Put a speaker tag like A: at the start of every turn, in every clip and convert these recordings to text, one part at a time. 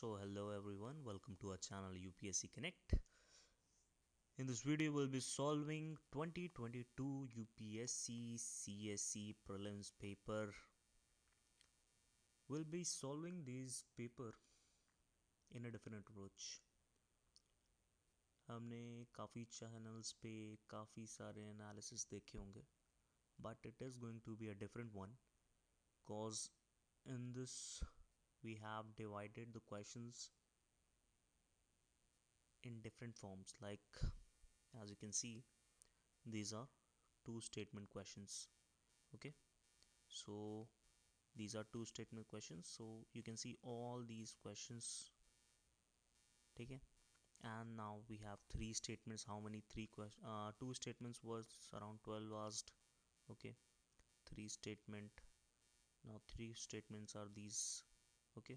A: So hello everyone, welcome to our channel UPSC Connect. In this video we'll be solving 2022 UPSC CSE prelims paper. We'll be solving this paper in a different approach. हमने काफ़ी channels पे काफ़ी सारे analysis देखे होंगे, but it is going to be a different one cause in this we have divided the questions in different forms. Like as you can see, these are two statement questions. Okay, so these are two statement questions, so you can see all these questions. Okay, and now we have three statements. How many? Two statements was around 12 asked. Okay, three statement. Now three statements are these. Okay,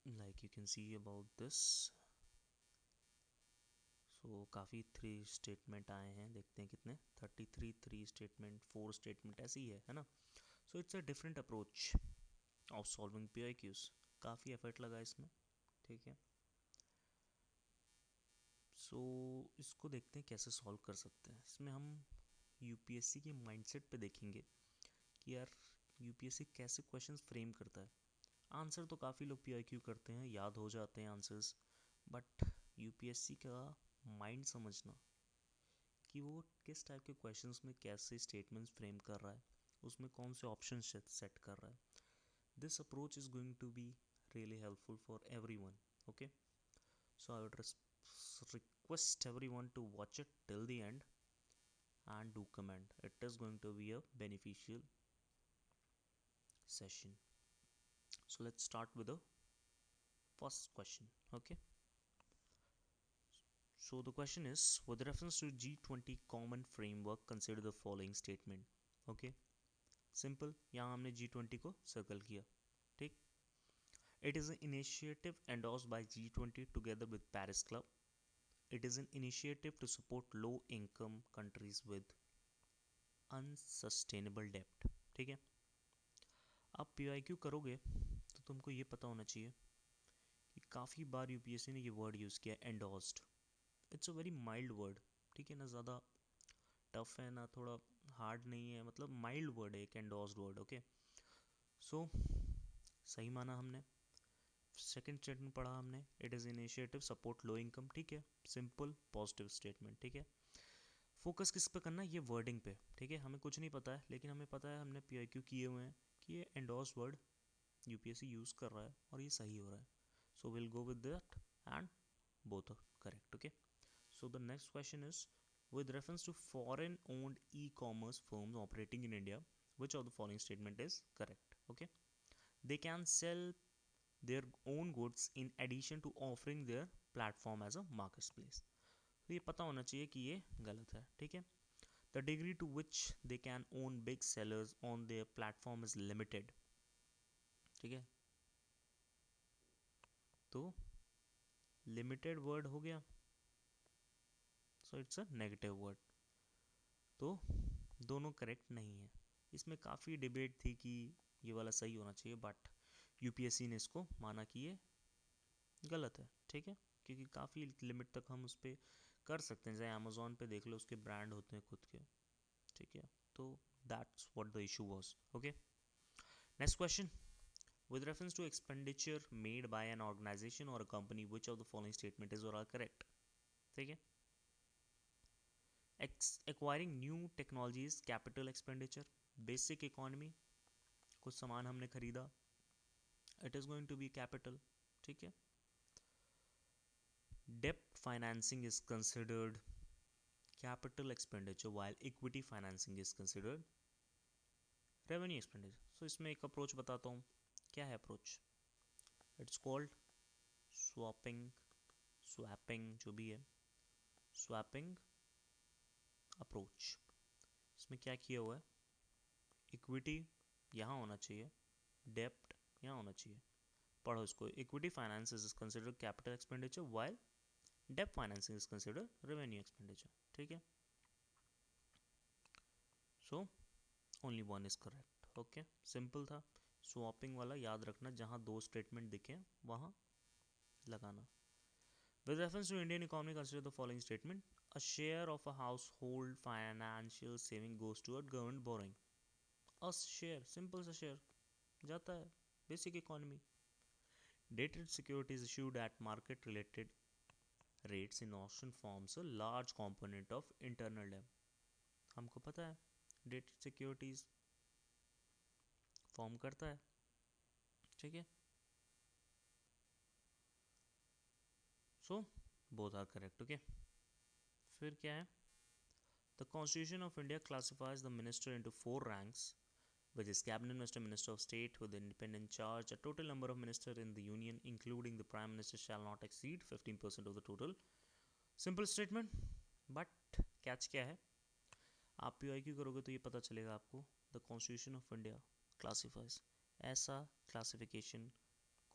A: like you can see about this. सो काफ़ी three statement आए हैं, देखते हैं कितने 33 three statement 4 statement ऐसी है ना. So it's a different approach of solving PIQs. काफ़ी एफर्ट लगा इसमें. ठीक है, सो इसको देखते हैं कैसे सॉल्व कर सकते हैं. इसमें हम UPSC के माइंडसेट पे देखेंगे कि यार UPSC कैसे क्वेश्चंस फ्रेम करता है. आंसर तो काफ़ी लोग PIQ करते हैं, याद हो जाते हैं आंसर्स, बट UPSC का माइंड समझना कि वो किस टाइप के क्वेश्चंस में कैसे स्टेटमेंट्स फ्रेम कर रहा है, उसमें कौन से ऑप्शन सेट कर रहा है. This approach is going to be really helpful for everyone. Okay, so I would request everyone to watch it till the end and do comment. It is going to be a beneficial session. So let's start with the first question. Okay, so the question is, with reference to G20 common framework, consider the following statement. Okay, simple, यहाँ हमने G20 को circle किया. ठीक, it is an initiative endorsed by G20 together with Paris Club. It is an initiative to support low income countries with unsustainable डेप्ट. ठीक है, आप PIQ करोगे तो तुमको ये पता होना चाहिए कि काफ़ी बार UPSC ने ये वर्ड यूज़ किया, endorsed. It's a very mild word. ठीक है ना, ज़्यादा टफ है ना, थोड़ा हार्ड नहीं है, मतलब माइल्ड वर्ड है एक एंडोर्स्ड वर्ड. ओके, सो सही माना हमने. सेकंड स्टेटमेंट पढ़ा हमने, it is initiative support low income. ठीक है, सिंपल पॉजिटिव स्टेटमेंट. ठीक है, फोकस किस पे करना है, ये वर्डिंग पे. ठीक है, हमें कुछ नहीं पता है, लेकिन हमें पता है, हमने PIQ किए हुए हैं कि ये एंडोर्स वर्ड UPSC यूज़ कर रहा है और ये सही हो रहा है. So will go with that and both are correct. Okay, so the next question is, with reference to foreign owned e-commerce firms operating in India, which of the following statement is correct? Okay, they can sell their own goods in addition to offering their platform as a marketplace. तो ये पता होना चाहिए कि ये गलत है. ठीक है, the degree to which they can own big sellers on their platform is limited. ठीक है, तो लिमिटेड वर्ड हो गया, so it's a negative word. तो दोनों करेक्ट नहीं है. इसमें काफ़ी डिबेट थी कि ये वाला सही होना चाहिए, बट UPSC ने इसको माना कि ये गलत है. ठीक है, क्योंकि काफ़ी लिमिट तक हम उस पर कर सकते हैं. जैसे अमेज़ॉन पे देख लो, उसके ब्रांड होते हैं खुद के. ठीक है, तो that's what the issue was. Okay, next question, with reference to expenditure made by an organization or a company, which of the following statement is or are correct? ठीक है, acquiring new technologies capital expenditure. Basic economy, कुछ सामान हमने खरीदा, it is going to be capital. ठीक है, डेप्ट financing is considered capital expenditure while equity financing is considered revenue expenditure. So इसमें एक अप्रोच बताता हूँ. क्या है अप्रोच? इट्स कॉल्ड स्वैपिंग जो भी है, स्वैपिंग अप्रोच. इसमें क्या किया हुआ है, इक्विटी यहाँ होना चाहिए, डेप्ट यहाँ होना चाहिए. पढ़ो इसको, equity finance is considered capital expenditure while डेप्ट financing is considered revenue expenditure. ठीक है, so only one is correct. Okay, simple था. स्वैपिंग वाला याद रखना, जहाँ दो स्टेटमेंट दिखे वहाँ लगाना. With reference to Indian economy, consider the following statement. A share of a household financial saving goes toward government borrowing. A share, simple सा share जाता है basic economy. Dated securities issued at market related rates in auction forms a large component of internal debt. हमको पता है dated securities form करता है, ठीक है. So both are correct. Okay, फिर क्या है? The Constitution of India classifies the minister into four ranks, which is cabinet minister, minister of state with independent charge. A total number of ministers in the union, including the prime minister, shall not exceed 15% of the total. Simple statement, but catch क्या है? आप PYQ करोगे तो ये पता चलेगा आपको. The Constitution of India classifies, ऐसा classification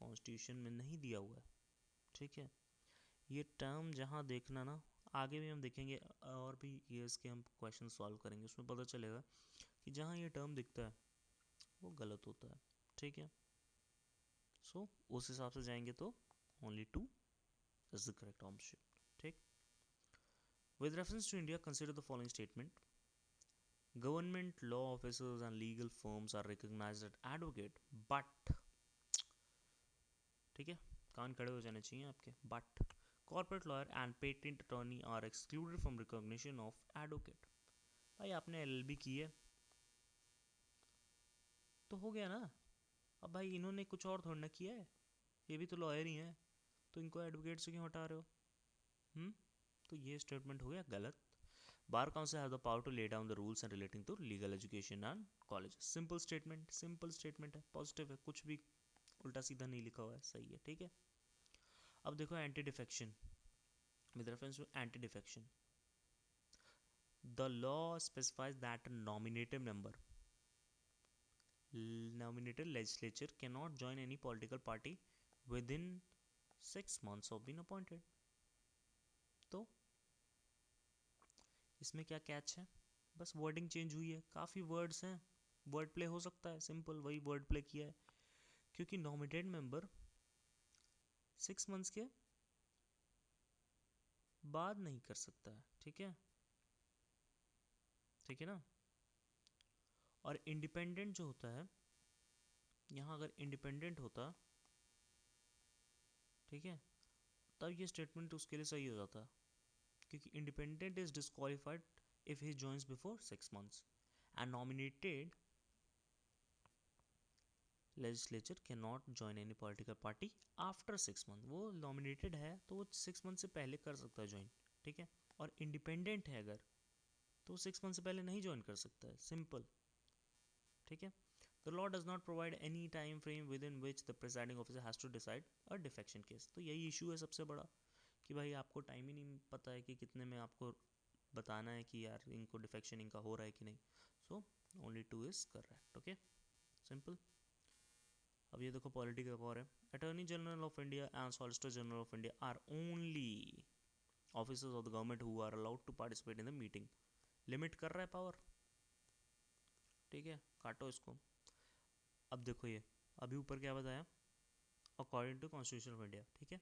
A: Constitution में नहीं दिया हुआ है, ठीक है. ये टर्म जहाँ देखना ना, आगे भी हम देखेंगे और भी ईयर्स के हम क्वेश्चन सॉल्व करेंगे, उसमें पता चलेगा कि जहाँ ये टर्म दिखता है वो गलत होता है, ठीक है. सो उस हिसाब से जाएंगे तो only 2 is the correct option, ठीक. With reference to India, consider the following statement. Government law officers and legal firms are recognised as advocate, but, ठीक है, कान खड़े हो जाने चाहिए आपके. But corporate lawyer and patent attorney are excluded from recognition of advocate. भाई आपने LLB की है तो हो गया ना. अब भाई इन्होंने कुछ और थोड़ा ना किया है, ये भी तो लॉयर ही हैं, तो इनको एडवोकेट से क्यों हटा रहे हो? तो ये स्टेटमेंट हो गया गलत. Bar council have the power to lay down the rules and relating to legal education and college. Simple statement है, पॉजिटिव है, कुछ भी उल्टा सीधा नहीं लिखा हुआ है, सही है, ठीक है. अब देखो anti defection. With reference to anti-defection, the law specifies that a nominated legislature cannot join any political party within 6 months of being appointed. तो इसमें क्या कैच है? बस वर्डिंग चेंज हुई है, काफ़ी वर्ड्स हैं, वर्ड प्ले हो सकता है, सिंपल वही वर्ड प्ले किया है, क्योंकि नॉमिनेटेड मेंबर 6 मंथ्स के बाद नहीं कर सकता है, ठीक है, ठीक है ना. और इंडिपेंडेंट जो होता है, यहाँ अगर इंडिपेंडेंट होता, ठीक है, तब ये स्टेटमेंट उसके लिए सही हो जाता, क्योंकि independent is disqualified if he joins before 6 months and nominated legislature can not join any political party after 6 month. वो नॉमिनेटेड है तो वो 6 मंथ से पहले कर सकता है ज्वाइन, ठीक है. और इंडिपेंडेंट है अगर, तो 6 मंथ से पहले नहीं ज्वाइन कर सकता है, सिंपल, ठीक है. The law does not provide any time frame within which the presiding officer has to decide a defection case. तो यही इशू है सबसे बड़ा, कि भाई आपको टाइम ही नहीं पता है कि कितने में आपको बताना है कि यार इनको डिफेक्शन इनका हो रहा है कि नहीं. So only 2 is correct, okay, simple. अब ये देखो पॉलिटी का और है. Attorney general of India and solicitor general of India are only officers of the government who are allowed to participate in the meeting. Limit कर रहा है power, ठीक है, काटो इसको. अब देखो ये अभी ऊपर क्या बताया, according to constitution of India, ठीक है.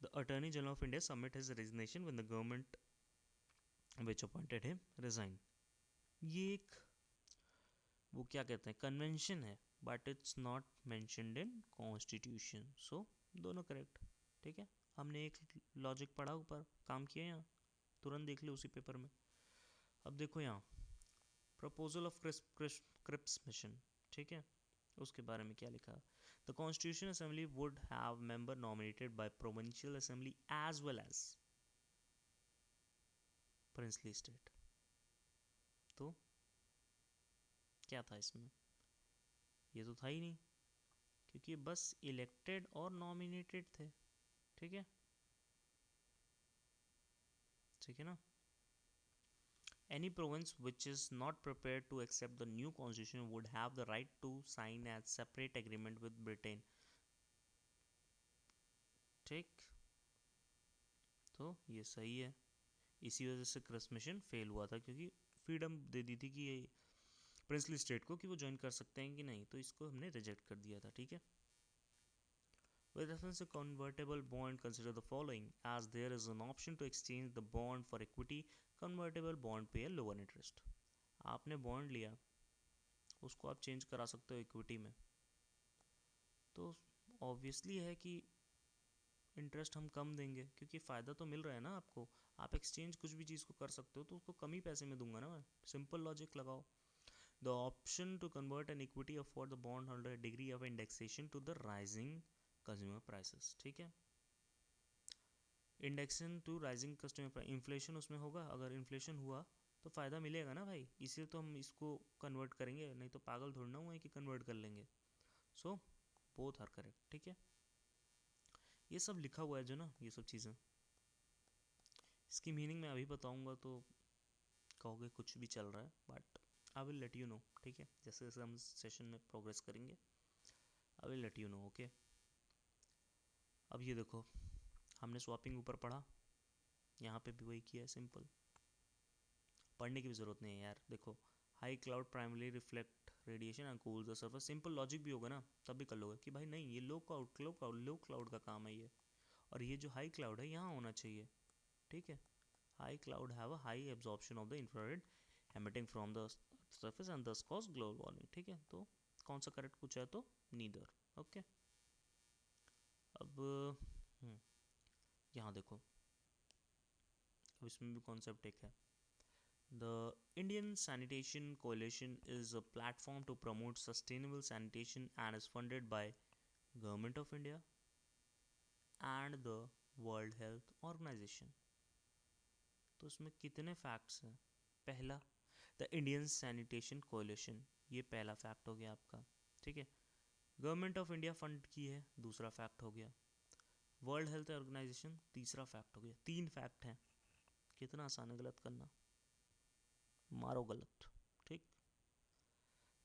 A: The attorney general of India submit his resignation when the government which appointed him resign. ये एक वो क्या कहते हैं कन्वेंशन है, but it's not mentioned in constitution. So दोनों करेक्ट, ठीक है. हमने एक लॉजिक पढ़ा, ऊपर काम किया, यहाँ तुरंत देख लो उसी पेपर में. अब देखो यहाँ प्रपोजल ऑफ क्रिप्स मिशन, ठीक है, उसके बारे में क्या लिखा. The constitution assembly would have member nominated by provincial assembly as well as princely state. तो क्या था इसमें? ये तो था ही नहीं, क्योंकि बस इलेक्टेड और नॉमिनेटेड थे, ठीक है, ठीक है ना. Any province which is not prepared to accept the new constitution would have the right to sign a separate agreement with Britain. ठीक, तो ये सही है. इसी वजह से क्रिप्स मिशन फेल हुआ था, क्योंकि फ्रीडम दे दी थी कि प्रिंसली स्टेट को कि वो ज्वाइन कर सकते हैं कि नहीं, तो इसको हमने रिजेक्ट कर दिया था, ठीक है। With reference to convertible bond, consider the following. As there is an option to exchange the bond for equity, convertible bond pay a lower interest. आपने बॉन्ड लिया, उसको आप चेंज करा सकते हो इक्विटी में, तो ऑब्वियसली है कि इंटरेस्ट हम कम देंगे, क्योंकि फ़ायदा तो मिल रहा है ना आपको। आप एक्सचेंज कुछ भी चीज़ को कर सकते हो, तो उसको कम ही पैसे में दूंगा ना मैं। सिंपल लॉजिक लगाओ। The option to convert an equity afford the bond holder degree of indexation to the rising consumer prices, ठीक है। Indexation to rising customer price, inflation उसमें होगा, अगर इन्फ्लेशन हुआ तो फ़ायदा मिलेगा ना भाई, इसलिए तो हम इसको कन्वर्ट करेंगे, नहीं तो पागल थोड़ा ना हुए कि कन्वर्ट कर लेंगे। सो बोथ आर करेक्ट, ठीक है। ये सब लिखा हुआ है जो ना, ये सब चीज़ें, इसकी मीनिंग मैं अभी बताऊंगा तो कहोगे कुछ भी चल रहा है, but I will let you know, ठीक है। जैसे जैसे हम सेशन में प्रोग्रेस करेंगे I will let you know, okay. अब ये देखो, हमने स्वैपिंग ऊपर पढ़ा, यहाँ पे भी वही किया है, सिंपल। पढ़ने की भी ज़रूरत नहीं है यार। देखो, high cloud primary reflect radiation and cool the surface, simple logic भी होगा ना तब भी कर लोगे कि भाई नहीं, ये लो क्लाउड का काम है ये, और ये जो हाई क्लाउड है यहाँ होना चाहिए, ठीक है। High cloud have a high absorption of the infrared emitting from the surface and दस कॉज ग्लोबल वार्मिंग, ठीक है। तो कौन सा करेक्ट पूछा है, तो नीदर, ओके। अब यहाँ देखो, अब इसमें भी कॉन्सेप्ट एक है। The Indian Sanitation Coalition is a platform to promote sustainable sanitation and is funded by Government of India and the World Health Organization. तो उसमें कितने फैक्ट्स हैं? पहला, द इंडियन सैनिटेशन कोलिशन, ये पहला फैक्ट हो गया आपका, ठीक है। गवर्नमेंट ऑफ इंडिया फंड की है, दूसरा फैक्ट हो गया। वर्ल्ड हेल्थ ऑर्गेनाइजेशन, तीसरा फैक्ट हो गया। 3 फैक्ट हैं, कितना आसान है गलत करना, मारो गलत, ठीक।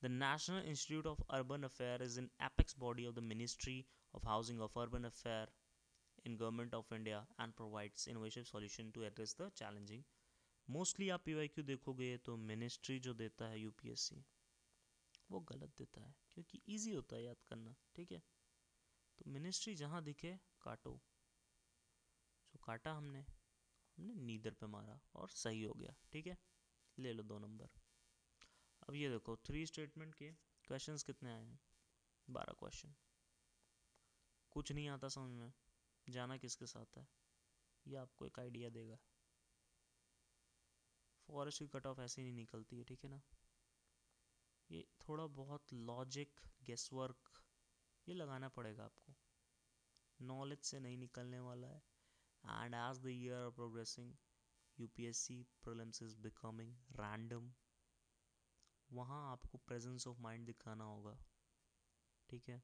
A: The National Institute of Urban Affairs is an apex body of the Ministry of Housing of Urban Affairs in Government of India and provides innovative solution to address the challenging। Mostly आप PYQ देखोगे तो ministry जो देता है UPSC वो गलत देता है, क्योंकि इजी होता है याद करना, ठीक है। तो मिनिस्ट्री जहाँ दिखे काटो, जो काटा हमने नीदर पे मारा और सही हो गया, ठीक है। ले लो 2 नंबर। अब ये देखो, 3 स्टेटमेंट के क्वेश्चंस कितने आए हैं? 12 क्वेश्चन। कुछ नहीं आता समझ में, जाना किसके साथ है, ये आपको एक आइडिया देगा। फॉरेस्ट की कट ऑफ ऐसे नहीं निकलती है, ठीक है ना। ये थोड़ा बहुत लॉजिक, गेस वर्क ये लगाना पड़ेगा आपको, नॉलेज से नहीं निकलने वाला है। And as the year are progressing UPSC prelims is becoming random, वहाँ आपको प्रेजेंस ऑफ माइंड दिखाना होगा, ठीक है।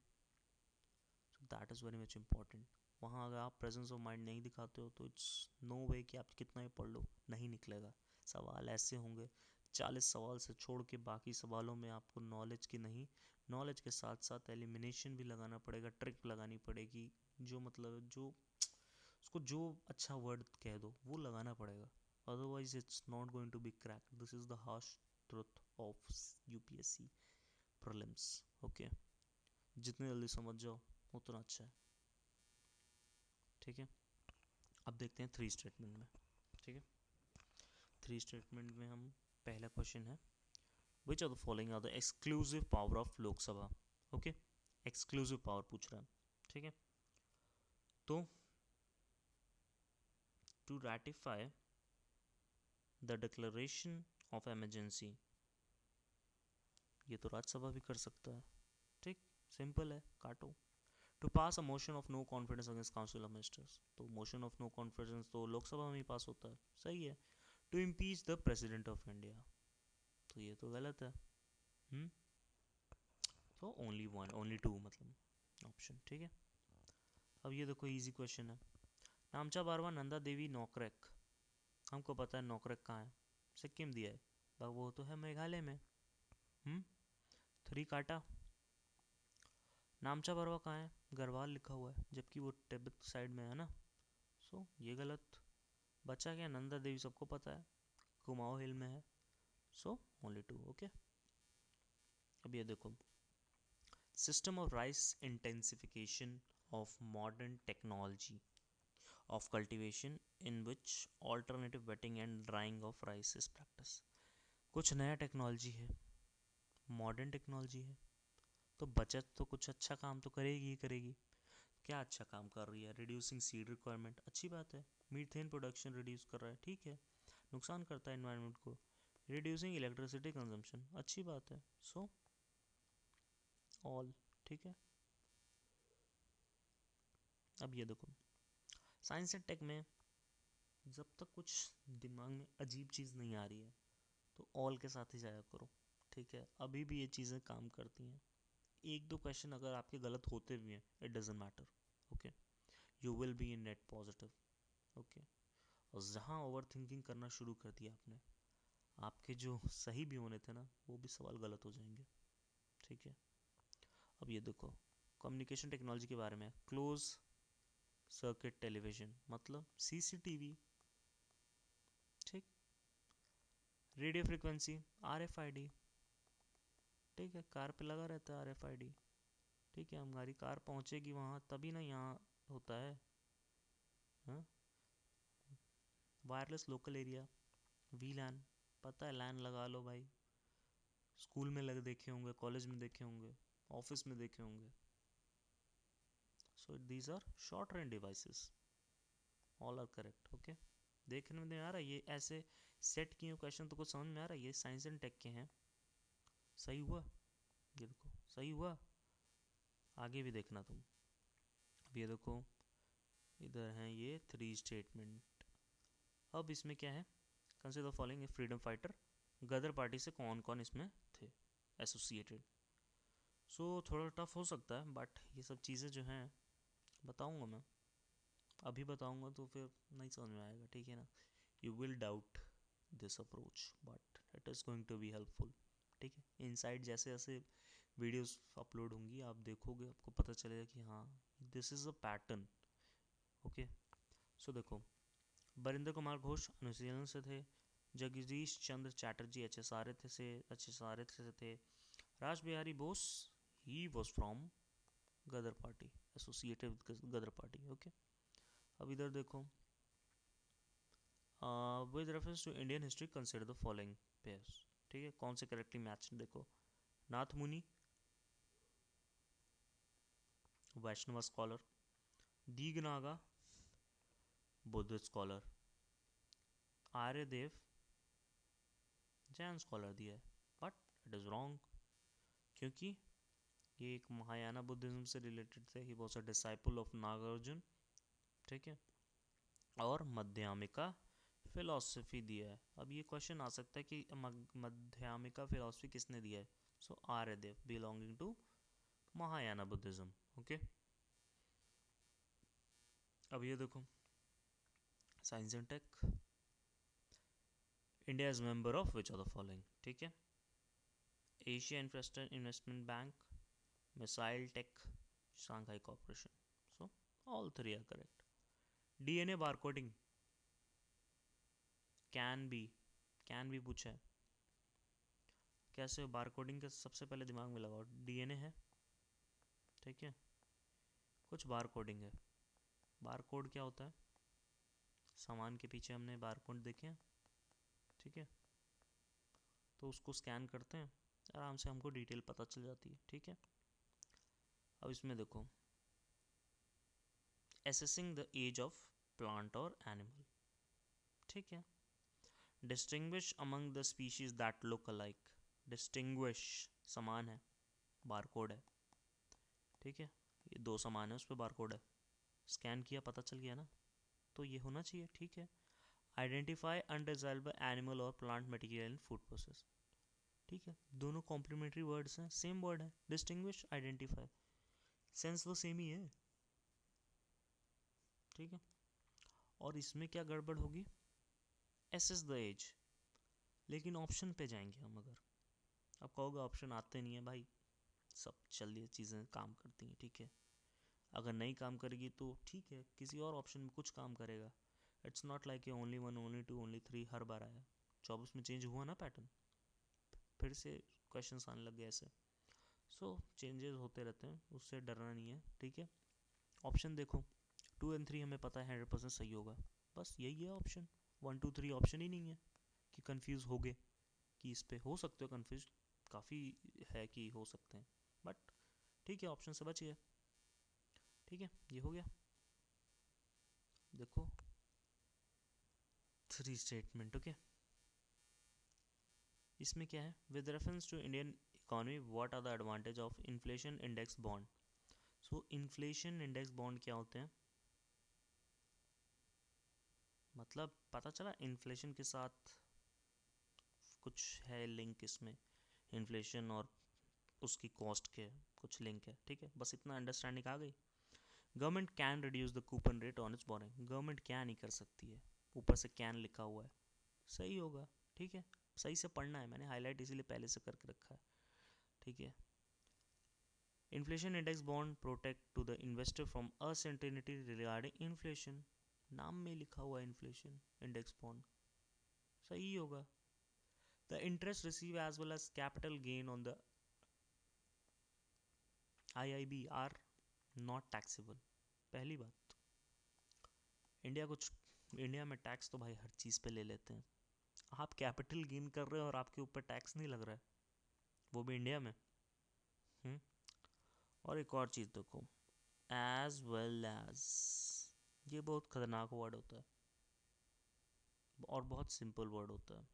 A: So that is very much important. वहाँ अगर आप प्रेजेंस ऑफ माइंड नहीं दिखाते हो तो इट्स नो वे कि आप कितना भी पढ़ लो नहीं निकलेगा। सवाल ऐसे होंगे, 40 सवाल से छोड़ के बाकी सवालों में आपको नॉलेज की नहीं, नॉलेज के साथ साथ एलिमिनेशन भी लगाना पड़ेगा, ट्रिक लगानी पड़ेगी, जो मतलब जो उसको जो अच्छा वर्ड कह दो वो लगाना पड़ेगा, otherwise it's not going to be crack. This is the harsh truth of UPSC prelims, okay. जितने जल्दी समझ जाओ उतना अच्छा है, ठीक है। अब देखते हैं 3 स्टेटमेंट में, ठीक है। 3 स्टेटमेंट में हम पहला क्वेश्चन है, which are the following are the exclusive power of Lok Sabha, okay. Exclusive power पूछ रहा है, ठीक है। तो to ratify the declaration of emergency, ये तो राज्यसभा भी कर सकता है, ठीक, सिंपल है, काटो। To pass a motion of no confidence against council of ministers, तो मोशन ऑफ नो कॉन्फिडेंस तो लोकसभा में ही पास होता है, सही है। To impeach the president of India, तो ये तो गलत है, तो ओनली 2 मतलब ऑप्शन, ठीक है। अब ये देखो इजी क्वेश्चन है, नामचा बारवा नंदा देवी नौकरेक, हमको पता है नौकरेक कहाँ है, सिक्किम दिया है, पर वो तो है मेघालय में, 3 काटा। नामचा बारवा कहाँ है, गढ़वाल लिखा हुआ है, जबकि वो तिब्बत साइड में है ना, सो ये गलत। बचा क्या, नंदा देवी सबको पता है, कुमाऊं हिल में है, सो ओनली 2, ओके। अब ये देखो, system of rice intensification of modern technology of cultivation in which alternative wetting and drying of rice is practice। कुछ नया टेक्नोलॉजी है, मॉडर्न टेक्नोलॉजी है, तो बचत तो कुछ अच्छा काम तो करेगी ही करेगी। क्या अच्छा काम कर रही है? रिड्यूसिंग सीड रिक्वायरमेंट, अच्छी बात है। मीथेन प्रोडक्शन रिड्यूस कर रहा है, ठीक है। नुकसान करता है एनवायरनमेंट को। रिड्यूसिंग इलेक्ट्रिसिटी कंजम्पशन, अच्छी बात है। सो ऑल ठीक है। अब ये देखो, साइंस एंड टेक में जब तक कुछ दिमाग में अजीब चीज़ नहीं आ रही है तो ऑल के साथ ही जाया करो, ठीक है। अभी भी ये चीज़ें काम करती हैं। एक दो क्वेश्चन अगर आपके गलत होते भी हैं, it doesn't matter, okay. You will be in net positive, okay. और जहाँ ओवर थिंकिंग करना शुरू कर दिया आपने, आपके जो सही भी होने थे ना, वो भी सवाल गलत हो जाएंगे, ठीक है। अब ये देखो, कम्युनिकेशन टेक्नोलॉजी के बारे में, क्लोज सर्किट टेलीविजन मतलब सीसीटीवी, ठीक। रेडियो फ्रिक्वेंसी आरएफआईडी, ठीक है। कार पे लगा रहता है आरएफआईडी, ठीक है। हमारी कार पहुंचेगी वहाँ तभी ना, यहाँ होता है। हाँ, वायरलेस लोकल एरिया, वीलैन, पता है, लैन लगा लो भाई। स्कूल में लग देखे होंगे, कॉलेज में देखे होंगे, ऑफिस में देखे होंगे। So these are short range devices, all are correct, okay. देखने में आ रहा है ये ऐसे सेट किए क्वेश्चन, तो कुछ समझ में आ रहा है, ये साइंस एंड टेक के हैं। सही हुआ, ये देखो सही हुआ। आगे भी देखना तुम। अब ये देखो, इधर हैं ये 3 स्टेटमेंट। अब इसमें क्या है, consider the following freedom fighter, Ghadar party से कौन कौन इसमें थे एसोसिएटेड। सो थोड़ा टफ हो सकता है, बट ये सब चीज़ें जो हैं बताऊंगा मैं। अभी बताऊंगा तो फिर नहीं समझ में आएगा, ठीक है ना। You will doubt this approach but it is going to be helpful, ठीक है। इनसाइड जैसे जैसे वीडियोस अपलोड होंगी आप देखोगे, आपको पता चलेगा कि हाँ this is a pattern, okay. So देखो, बरिंदर कुमार घोष अनुशीलन से थे, Jagdish Chandra Chatterjee H S R से थे, Raj Bihari Bose he was from Ghadar party, associated with Ghadar party, okay. अब इधर देखो, with reference to Indian history consider the following pairs, ठीक है। कौन से करेक्टली मैच, देखो, Nath Muni Vaishnav scholar, Dignaga Buddha scholar, Aryadeva Jain scholar दिया है, बट इट इज़ रॉन्ग, क्योंकि ये एक महायाना बुद्धिज्म से रिलेटेड थे। He was a disciple of Nagarjuna, ठीक है। और मध्यामिका फिलॉसफी दिया है। अब ये क्वेश्चन आ सकता है कि मध्यामिका फिलॉसफी किसने दिया है। So Aryadeva belonging to Mahayana Buddhism, okay. अब ये देखो, science and tech, India is member of which of the following, ठीक है। Asia Infrastructure Investment Bank, missile tech, Shanghai corporation. So all three are correct. DNA barcoding, कैन भी पूछा है। कैसे बारकोडिंग के सबसे पहले दिमाग में लगाओ, डीएनए है, ठीक है। कुछ बारकोडिंग है। बारकोड क्या होता है, सामान के पीछे हमने बारकोड देखे हैं, ठीक है। तो उसको स्कैन करते हैं, आराम से हमको डिटेल पता चल जाती है, ठीक है। अब इसमें देखो, assessing the age of plant और एनिमल, ठीक है। Distinguish among the species that look alike, distinguish समान है, बारकोड है, ठीक है। ये दो समान है, उस पर बारकोड है, स्कैन किया पता चल गया ना, तो ये होना चाहिए, ठीक है। आइडेंटिफाई अनडिजायरेबल एनिमल और plant material in food process, ठीक है। दोनों कॉम्प्लीमेंट्री वर्ड्स हैं, सेम वर्ड है, डिस्टिंग्विश आइडेंटिफाई, सेंस तो सेम ही है, ठीक है। और इसमें क्या गड़बड़ होगी, एसेस द एज, लेकिन ऑप्शन पे जाएंगे हम अगर, अब कहोगे ऑप्शन आते नहीं है भाई, सब चलिए चीज़ें काम करती हैं, ठीक है। अगर नहीं काम करेगी तो ठीक है, किसी और ऑप्शन में कुछ काम करेगा। It's not like A only 1 only 2 only 3 हर बार आया, 24 में चेंज हुआ ना पैटर्न, फिर से क्वेश्चन आने लग गए ऐसे। सो चेंजेस होते रहते हैं, उससे डरना नहीं है, ठीक है। ऑप्शन देखो 2 और 3 हमें पता है 100% सही होगा, बस यही है ऑप्शन। 1 2 3 ऑप्शन ही नहीं है कि कंफ्यूज हो गए, कि इस पे हो सकते हो कंफ्यूज, काफ़ी है कि हो सकते हैं, बट ठीक है ऑप्शन से बचिए, ठीक है। ये हो गया। देखो 3 स्टेटमेंट, ओके। इसमें क्या है, with reference to Indian economy what are the advantage of inflation index bond. So inflation index bond क्या होते हैं, मतलब पता चला इन्फ्लेशन के साथ कुछ है लिंक, इसमें इन्फ्लेशन और उसकी कॉस्ट के कुछ लिंक है, ठीक है, बस इतना अंडरस्टैंडिंग आ गई। Government can reduce the coupon rate on it's boring, government क्या नहीं कर सकती है, ऊपर से कैन लिखा हुआ है, सही होगा, ठीक है। सही से पढ़ना है, मैंने हाईलाइट इसीलिए पहले से करके रखा है, ठीक है। Inflation index bond protect to the investor from uncertainty regarding inflation, नाम में लिखा हुआ इन्फ्लेशन इंडेक्स बॉन्ड, सही होगा। The interest receive as well as capital gain on the IIB are not taxable, पहली बात। इंडिया में टैक्स तो भाई हर चीज़ पे ले लेते हैं, आप कैपिटल गेन कर रहे हो और आपके ऊपर टैक्स नहीं लग रहा है, वो भी इंडिया में। और एक और चीज़ देखो, एज वेल एज, ये बहुत खतरनाक वर्ड होता है और बहुत सिंपल वर्ड होता है,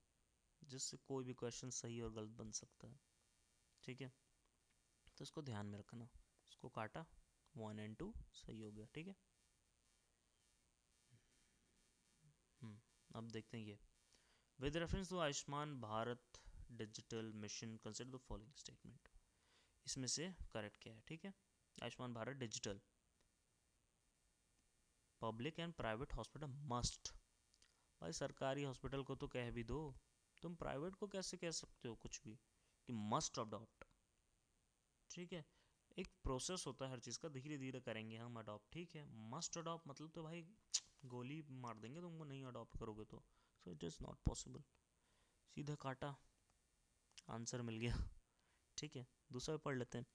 A: जिससे कोई भी क्वेश्चन सही और गलत बन सकता है, ठीक है। तो इसको ध्यान में रखना, इसको काटा 1 और 2 सही हो गया, ठीक है। अब देखते हैं ये, with reference to Ayushman Bharat digital mission consider the following statement, इसमें से करेक्ट क्या है, ठीक है। Ayushman Bharat digital, public and private hospital must, भाई सरकारी हॉस्पिटल को तो कह भी दो, तुम प्राइवेट को कैसे कह सकते हो कुछ भी कि मस्ट अडॉप्ट, ठीक है। एक प्रोसेस होता है हर चीज़ का, धीरे धीरे करेंगे हम अडॉप्ट, ठीक है। मस्ट अडॉप्ट मतलब तो भाई गोली मार देंगे तुमको, नहीं अडॉप्ट करोगे तो, सो इट इज़ नॉट पॉसिबल, सीधा काटा, आंसर मिल गया, ठीक है। दूसरा पढ़ लेते हैं,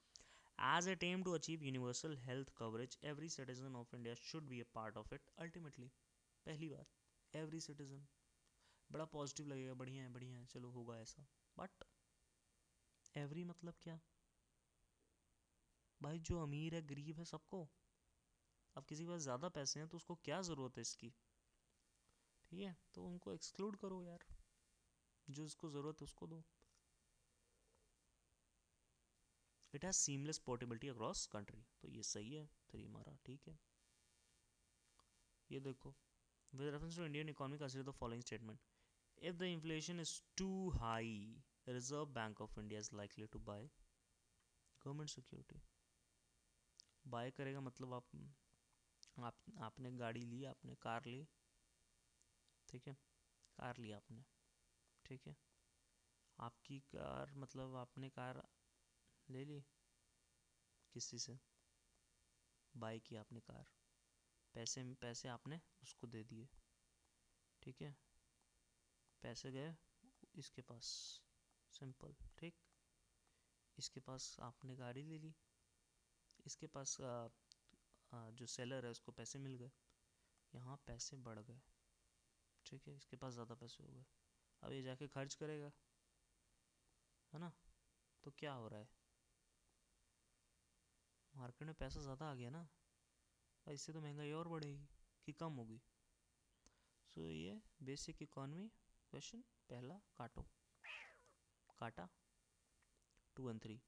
A: as a team to achieve universal health coverage every citizen of India should be a part of it ultimately, पहली बात एवरी सिटीजन, बड़ा पॉजिटिव लगेगा, बढ़िया है चलो होगा ऐसा, बट एवरी मतलब क्या भाई, जो अमीर है गरीब है सबको, अब किसी के पास ज़्यादा पैसे हैं तो उसको क्या ज़रूरत है इसकी, ठीक है, तो उनको एक्सक्लूड करो यार, जो इसको ज़रूरत है उसको दो। It has seamless portability across country, तो ये सही है, 3 हमारा ठीक है। ये देखो, with reference to Indian economy consider the following statement, if the inflation is too high reserve bank of India is likely to buy government security, buy करेगा मतलब आपने गाड़ी ली, आपने कार ली, ठीक है, कार ली आपने, ठीक है, आपकी कार मतलब आपने कार ले ली किसी से, बाय किया आपने कार, पैसे पैसे आपने उसको दे दिए, ठीक है, पैसे गए इसके पास, सिंपल, ठीक। इसके पास आपने गाड़ी ले ली, इसके पास जो सेलर है उसको पैसे मिल गए, यहाँ पैसे बढ़ गए, ठीक है, इसके पास ज़्यादा पैसे हो गए, अब ये जाके खर्च करेगा, है ना, तो क्या हो रहा है, मार्केट में पैसा ज़्यादा आ गया ना, इससे तो महंगाई और बढ़ेगी कि कम होगी। सो ये बेसिक इकोनॉमी क्वेश्चन पहला काटो, काटा 2 और 3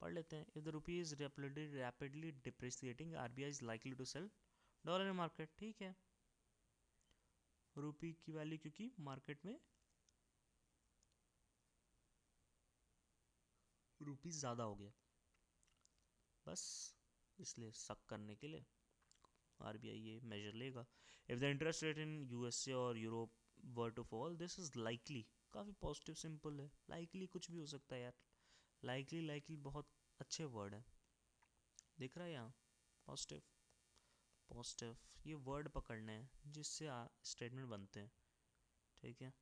A: पढ़ लेते हैं, if the rupee is rapidly depreciating RBI is likely to sell dollar in market, ठीक है, रुपी की वैल्यू क्योंकि मार्केट में रुपी ज़्यादा हो गया, बस इसलिए शक करने के लिए आरबीआई ये मेजर लेगा। If the interest rate in USA और Europe were to fall this is likely, काफ़ी पॉजिटिव सिंपल है, लाइकली कुछ भी हो सकता है यार, लाइकली बहुत अच्छे वर्ड है, दिख रहा है यहाँ, पॉजिटिव पॉजिटिव, ये वर्ड पकड़ने हैं जिससे स्टेटमेंट बनते हैं, ठीक है।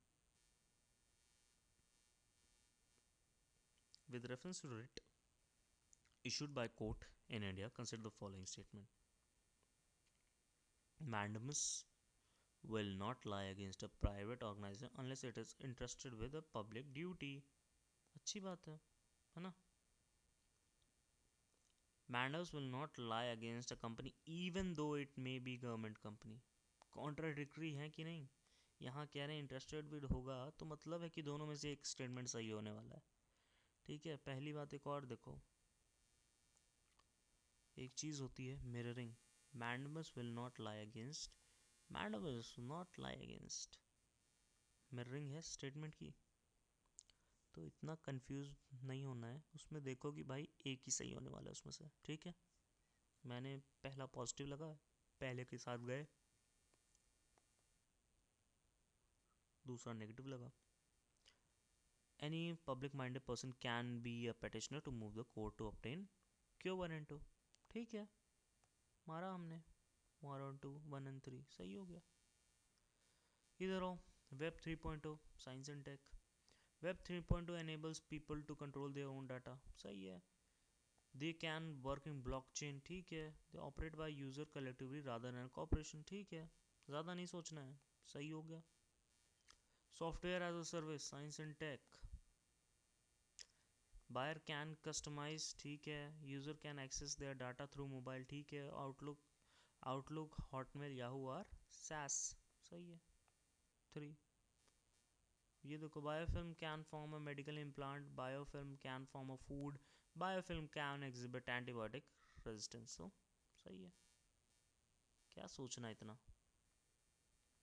A: With reference to writ issued by court in India consider the following statement. Mandamus will not lie against a private organization unless it is entrusted with a public duty. अच्छी बात है ना? Mandamus will not lie against a company even though it may be government company. Contradictory है कि नहीं? यहाँ कह रहे हैं इंटरेस्टेड बिड होगा, तो मतलब है कि दोनों में से एक स्टेटमेंट सही होने वाला है. ठीक है. पहली बात एक और देखो, एक चीज़ होती है mirroring. Mandamus will not lie against, Mandamus will not lie against, mirroring है स्टेटमेंट की. तो इतना कंफ्यूज नहीं होना है उसमें. देखो कि भाई एक ही सही होने वाला है उसमें से. ठीक है. मैंने पहला पॉजिटिव लगा, पहले के साथ गए, दूसरा नेगेटिव लगा. Any public minded person can be a petitioner to move the court to obtain क्यों 1 and 2. ठीक है, मारा हमने 1 और 2, 1 and 3 सही हो गया. इधर आओ. Web 3.0 science and tech. Web 3.0 enables people to control their own data. सही है. They can work in blockchain. ठीक है. They operate by user collectively rather than corporation. ठीक है, ज़्यादा नहीं सोचना है. सही हो गया. Software as a service, science and tech. Buyer can customize. ठीक है. User can access their data through mobile. ठीक है. Outlook, Hotmail, Yahoo और SaaS. सही है. 3. ये देखो, biofilm can form a medical implant, biofilm can form a food, biofilm can exhibit antibiotic resistance. So सही है. क्या सोचना इतना?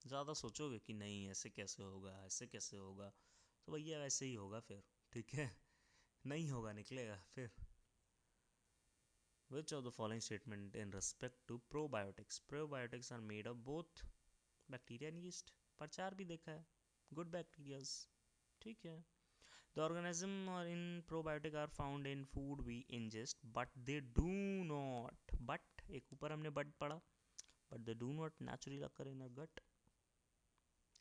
A: ज़्यादा सोचोगे कि नहीं ऐसे कैसे होगा, ऐसे कैसे होगा, तो भैया वैसे ही होगा फिर. ठीक है. नहीं होगा, निकलेगा फिर. Which of the following statement in respect to probiotics? Probiotics are made of both bacteria and yeast. प्रचार भी देखा है. Good bacterias. ठीक है. The organism in probiotic are found in food we ingest, but they do not. But एक ऊपर हमने but पढ़ा. But they do not naturally occur in our gut.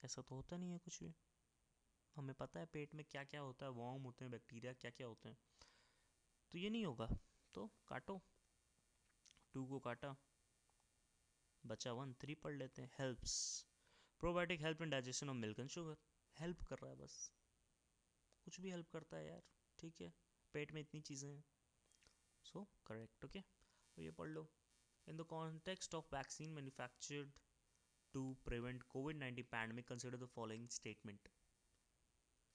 A: ऐसा तो होता नहीं है कुछ भी. हमें पता है पेट में क्या क्या होता है, वॉर्म होते हैं, बैक्टीरिया क्या क्या होते हैं. तो ये नहीं होगा. तो काटो. 2 को काटा, बचा 1. 3 पढ़ लेते हैं. Helps. Probiotic help in digestion of milk and sugar. Help कर रहा है बस. कुछ भी हेल्प करता है यार. ठीक है. पेट में इतनी चीज़ें हैं. So correct. ओके. तो ये पढ़ लो. In the context of vaccine manufactured to prevent COVID-19 pandemic, consider the following statement.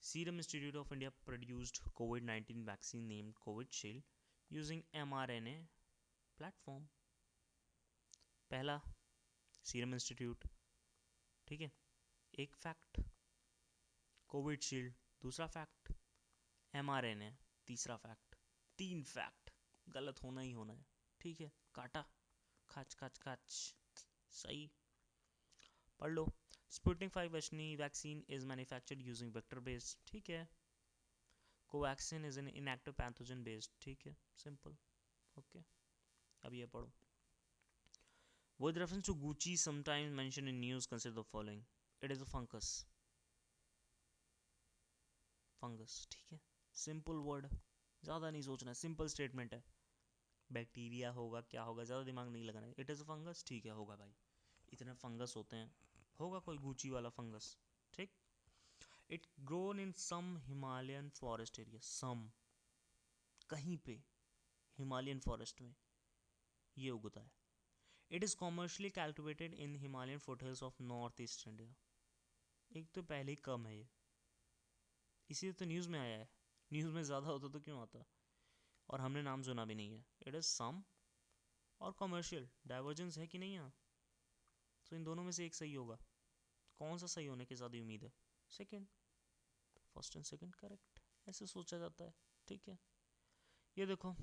A: Serum Institute of India produced COVID-19 vaccine named Covishield using mRNA platform. पहला सीरम इंस्टीट्यूट. ठीक है. एक fact. Covishield दूसरा fact. mRNA तीसरा fact. 3 fact. गलत होना ही होना है. ठीक है. काटा, खाच खाच खाच. सही. पढ़ लो. Sputnik 5 vaccine is manufactured using vector based. ठीक है. Covaxin is an inactive pathogen based. ठीक है. सिंपल. ओके. अब ये पढ़ो. With reference to Gucci sometimes mentioned in news, consider the following. It is a fungus. Fungus. ठीक है. सिंपल वर्ड, ज़्यादा नहीं सोचना है. सिंपल स्टेटमेंट है. बैक्टीरिया होगा, क्या होगा, ज़्यादा दिमाग नहीं लगाना है. It is a fungus. ठीक है, होगा भाई. इतने फंगस होते हैं, होगा कोई गुची वाला फंगस. ठीक. It grown in some Himalayan forest area. Some, कहीं पे हिमालयन फॉरेस्ट में ये उगता है. It is commercially cultivated in Himalayan foothills of north east India. एक तो पहले ही कम है ये, इसीलिए तो न्यूज़ में आया है. न्यूज़ में ज़्यादा होता तो क्यों आता, और हमने नाम सुना भी नहीं है. इट इज़ सम और कमर्शियल. डाइवर्जेंस है कि नहीं यहाँ. तो इन दोनों में से एक सही होगा. कौन सा सही होने की ज़्यादा उम्मीद है? Second. First and second correct, ऐसे सोचा जाता है. ठीक है. ये देखो.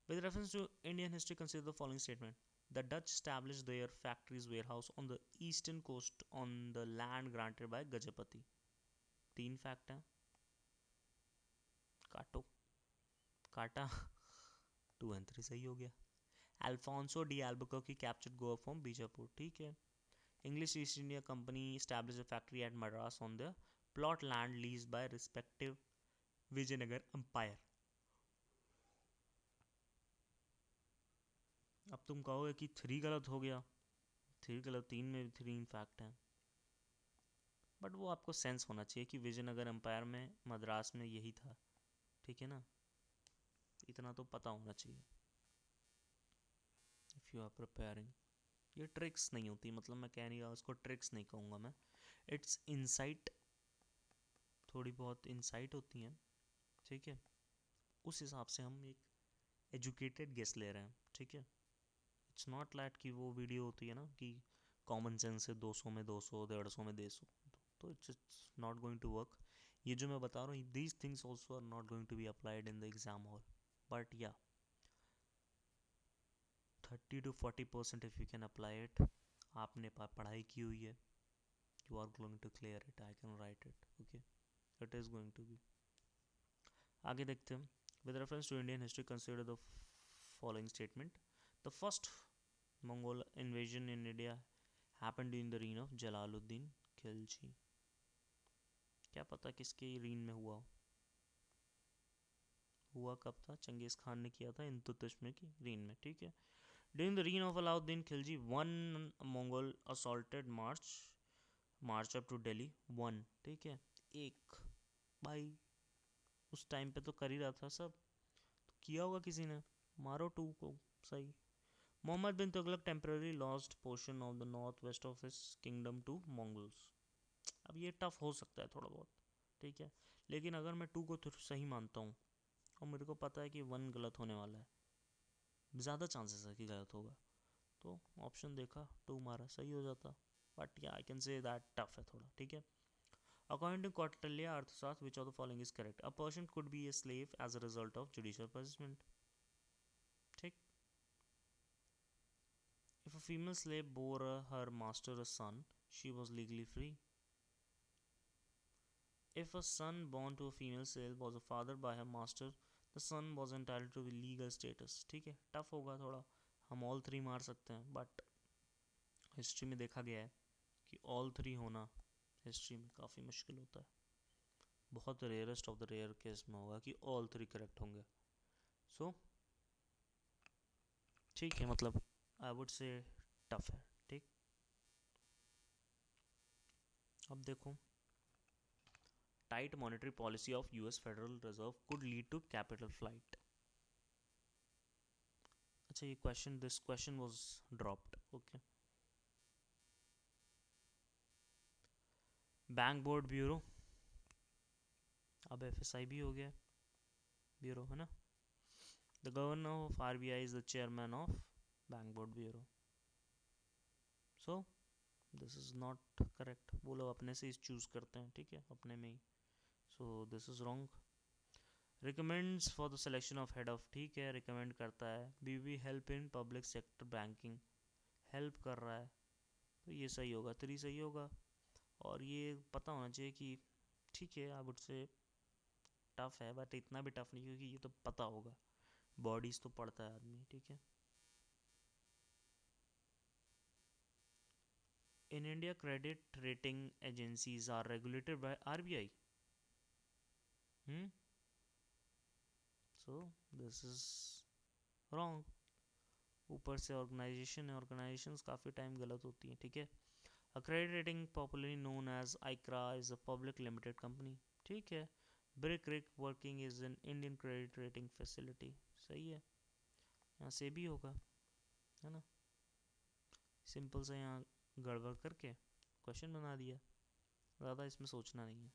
A: With reference to Indian history, consider the following statement. The Dutch established their factories warehouse on the eastern coast on the land granted by Gajapati. 3 fact हैं. काटो, काटा. 2 and 3 सही हो गया. Alfonso de Albuquerque captured Goa from Bijapur. ठीक है. English East India Company established a factory at Madras on the plot land leased by respective Vijayanagar Empire. अब तुम कहोगे कि 3 गलत हो गया, 3 गलत, 3 में 3 इनफैक्ट है, बट वो आपको सेंस होना चाहिए कि विजयनगर एम्पायर में मद्रास में यही था, ठीक है ना, इतना तो पता होना चाहिए इफ़ यू आर प्रिपेयरिंग। ये ट्रिक्स नहीं होती, मतलब मैं कह नहीं रहा उसको ट्रिक्स नहीं कहूँगा मैं, इट्स इंसाइट, थोड़ी बहुत इंसाइट होती हैं, ठीक है, उस हिसाब से हम एक एजुकेटेड गेस ले रहे हैं, ठीक है। इट्स नॉट लाइक कि वो वीडियो होती है ना कि कॉमन सेंस से 200 में 200, 150 में 150, तो it's not going to work. ये जो मैं बता रहा हूँ, these things also are not going to be applied in the exam hall, but या 30 to 40% if you can apply it, आपने पढ़ाई की हुई है, you are going to clear it, I can write it, okay, it is going to be। आगे देखते हैं। with reference to Indian history consider the following statement, the first Mongol invasion in India happened during the reign of Jalaluddin Khilji। क्या पता किसके reign में हुआ कब था, चंगेज खान ने किया था इल्तुतमिश की रीन में, ठीक है। During the reign of Alauddin Khilji one Mongol assaulted march up to Delhi one, ठीक है, एक, भाई उस टाइम पे तो कर ही रहा था सब, तो किया होगा किसी ने, मारो टू को, सही। Mohammad bin Tughlaq temporary lost portion of the north west of his kingdom to Mongols. अब ये टफ हो सकता है थोड़ा बहुत, ठीक है, लेकिन अगर मैं टू को सही मानता हूँ और मेरे को पता है कि वन गलत होने वाला है, ज़्यादा चांसेस है कि गलत होगा, तो ऑप्शन देखा, टू मारा, सही हो जाता, बट या I can say that tough है थोड़ा, ठीक है। According to Kautilya Arthashastra, which of the following is correct? A person could be a slave as a result of judicial punishment. ठीक। If a female slave bore her master a son, she was legally free. If a son born to a female slave was fathered by her master, the son was entitled to the legal status। ठीक है, tough होगा थोड़ा, हम all three मार सकते हैं, but history में देखा गया है कि ऑल थ्री होना हिस्ट्री में काफ़ी मुश्किल होता है, बहुत rarest of the rare case में होगा कि ऑल थ्री करेक्ट होंगे, सो ठीक है, मतलब आई वुड से टफ है, ठीक। अब देखो, tight monetary policy of US federal reserve could lead to capital flight. अच्छा, ये question, this question was dropped, okay. Bank board bureau, अब एफएसआई भी हो गया ब्यूरो, है ना। The governor of RBI is the chairman of bank board bureau, so this is not correct, वो लोग अपने से चूज करते हैं, ठीक है, अपने में ही, so this is wrong. Recommends for the selection of head of, ठीक है, रिकमेंड करता है। BB help in public sector banking, help कर रहा है, तो ये सही होगा, 3 सही होगा। और ये पता होना चाहिए कि ठीक है, आई वुड से टफ है, बट इतना भी टफ नहीं, क्योंकि ये तो पता होगा, बॉडीज तो पढ़ता है आदमी, ठीक है। In India credit rating agencies are regulated by RBI, so this is wrong. ऊपर से ऑर्गेनाइजेशन है, ऑर्गेनाइजेशंस काफ़ी टाइम गलत होती हैं, ठीक है। A credit rating popularly known as ICRA is a public limited company, ठीक है। Brick rick working is an Indian credit rating facility, सही है, यहाँ से भी होगा, है ना, सिंपल से यहाँ गड़बड़ करके क्वेश्चन बना दिया, ज़्यादा इसमें सोचना नहीं है।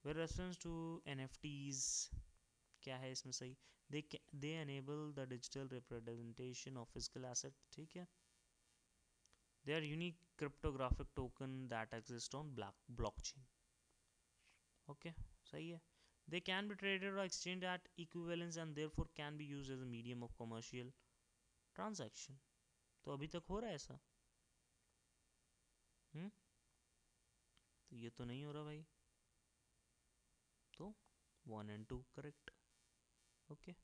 A: विद रेफरेंस टू एनएफटीज, क्या है इसमें सही, they enable the digital representation of physical asset, ठीक है। They are unique cryptographic token that exist on blockchain, okay, सही है। दे कैन बी ट्रेडेड और exchange at equivalence and therefore can be used as a medium of commercial transaction. तो अभी तक हो रहा है ऐसा, तो ये तो नहीं हो रहा भाई, तो 1 and 2 correct, okay.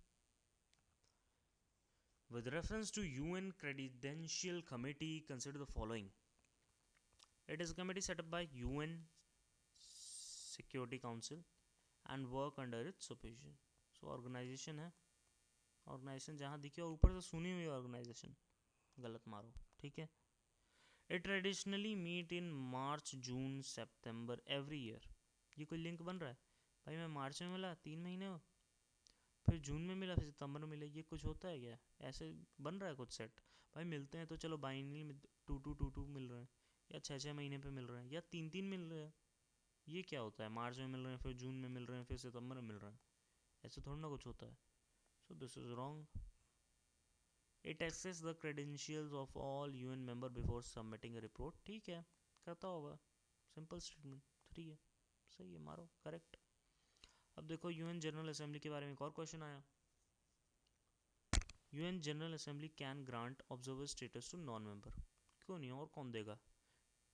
A: With reference to UN Credential Committee, consider the following. It is a committee set up by UN Security Council and work under its supervision. So organization है, ऑर्गेनाइजेशन जहाँ दिखे और ऊपर से सुनी हुई ऑर्गेनाइजेशन गलत मारो, ठीक है। It traditionally meet in March June September every year. ये कोई लिंक बन रहा है भाई? मैं मार्च में मिला 3 महीने हो, फिर जून में मिला, फिर सितंबर में मिला, ये कुछ होता है क्या? ऐसे बन रहा है कुछ सेट? भाई मिलते हैं तो चलो बाइनरी में टू टू मिल रहे हैं, या 6 6 महीने पे मिल रहे हैं, या 3 3 मिल रहे हैं। ये क्या होता है? मार्च में मिल रहे हैं, फिर जून में मिल रहे हैं, फिर सितंबर में मिल रहे हैं, ऐसे थोड़ा ना कुछ होता है। So this is wrong. It access the credentials of all UN member before submitting a report. ठीक है, करता होगा। सिंपल स्टेटमेंट 3 है, सही है, मारो करेक्ट। अब देखो यूएन जनरल असेंबली के बारे में एक और क्वेश्चन आया। UN general assembly can grant observer status to non member. क्यों नहीं, और कौन देगा?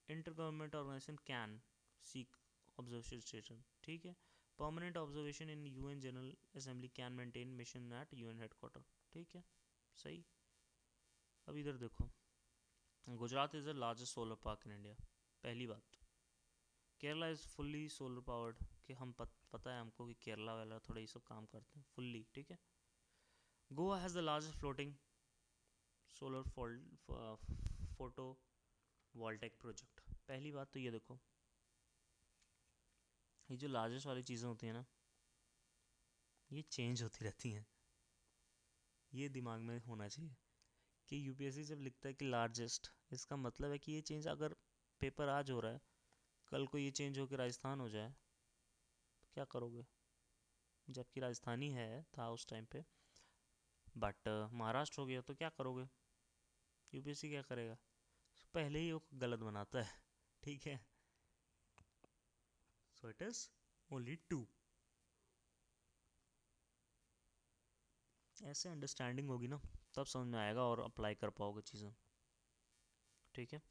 A: Inter government organisation can seek observation status, ठीक है। Permanent observation in UN general assembly can maintain mission at UN headquarter, ठीक है, सही। अब इधर देखो, Gujarat is the largest solar park in India, पहली बात। Kerala is fully solar powered, कि हम पता है हमको कि केरला वाला थोड़ा ये सब काम करते हैं फुल्ली, ठीक है। Goa has the largest floating solar photovoltaic project. पहली बात तो ये देखो, ये जो लार्जेस्ट वाली चीज़ें होती हैं ना, ये चेंज होती रहती हैं, ये दिमाग में होना चाहिए कि यूपीएससी जब लिखता है कि लार्जेस्ट, इसका मतलब है कि ये चेंज अगर पेपर आज हो रहा है, कल को ये चेंज होकर राजस्थान हो जाए तो क्या करोगे? जबकि राजस्थानी है था उस टाइम पे, बट महाराष्ट्र हो गया तो क्या करोगे? यूपीएससी क्या करेगा? पहले ही वो गलत बनाता है, ठीक है। So it is only 2। ऐसे अंडरस्टैंडिंग होगी ना, तब समझ में आएगा और अप्लाई कर पाओगे चीज़ें, ठीक है।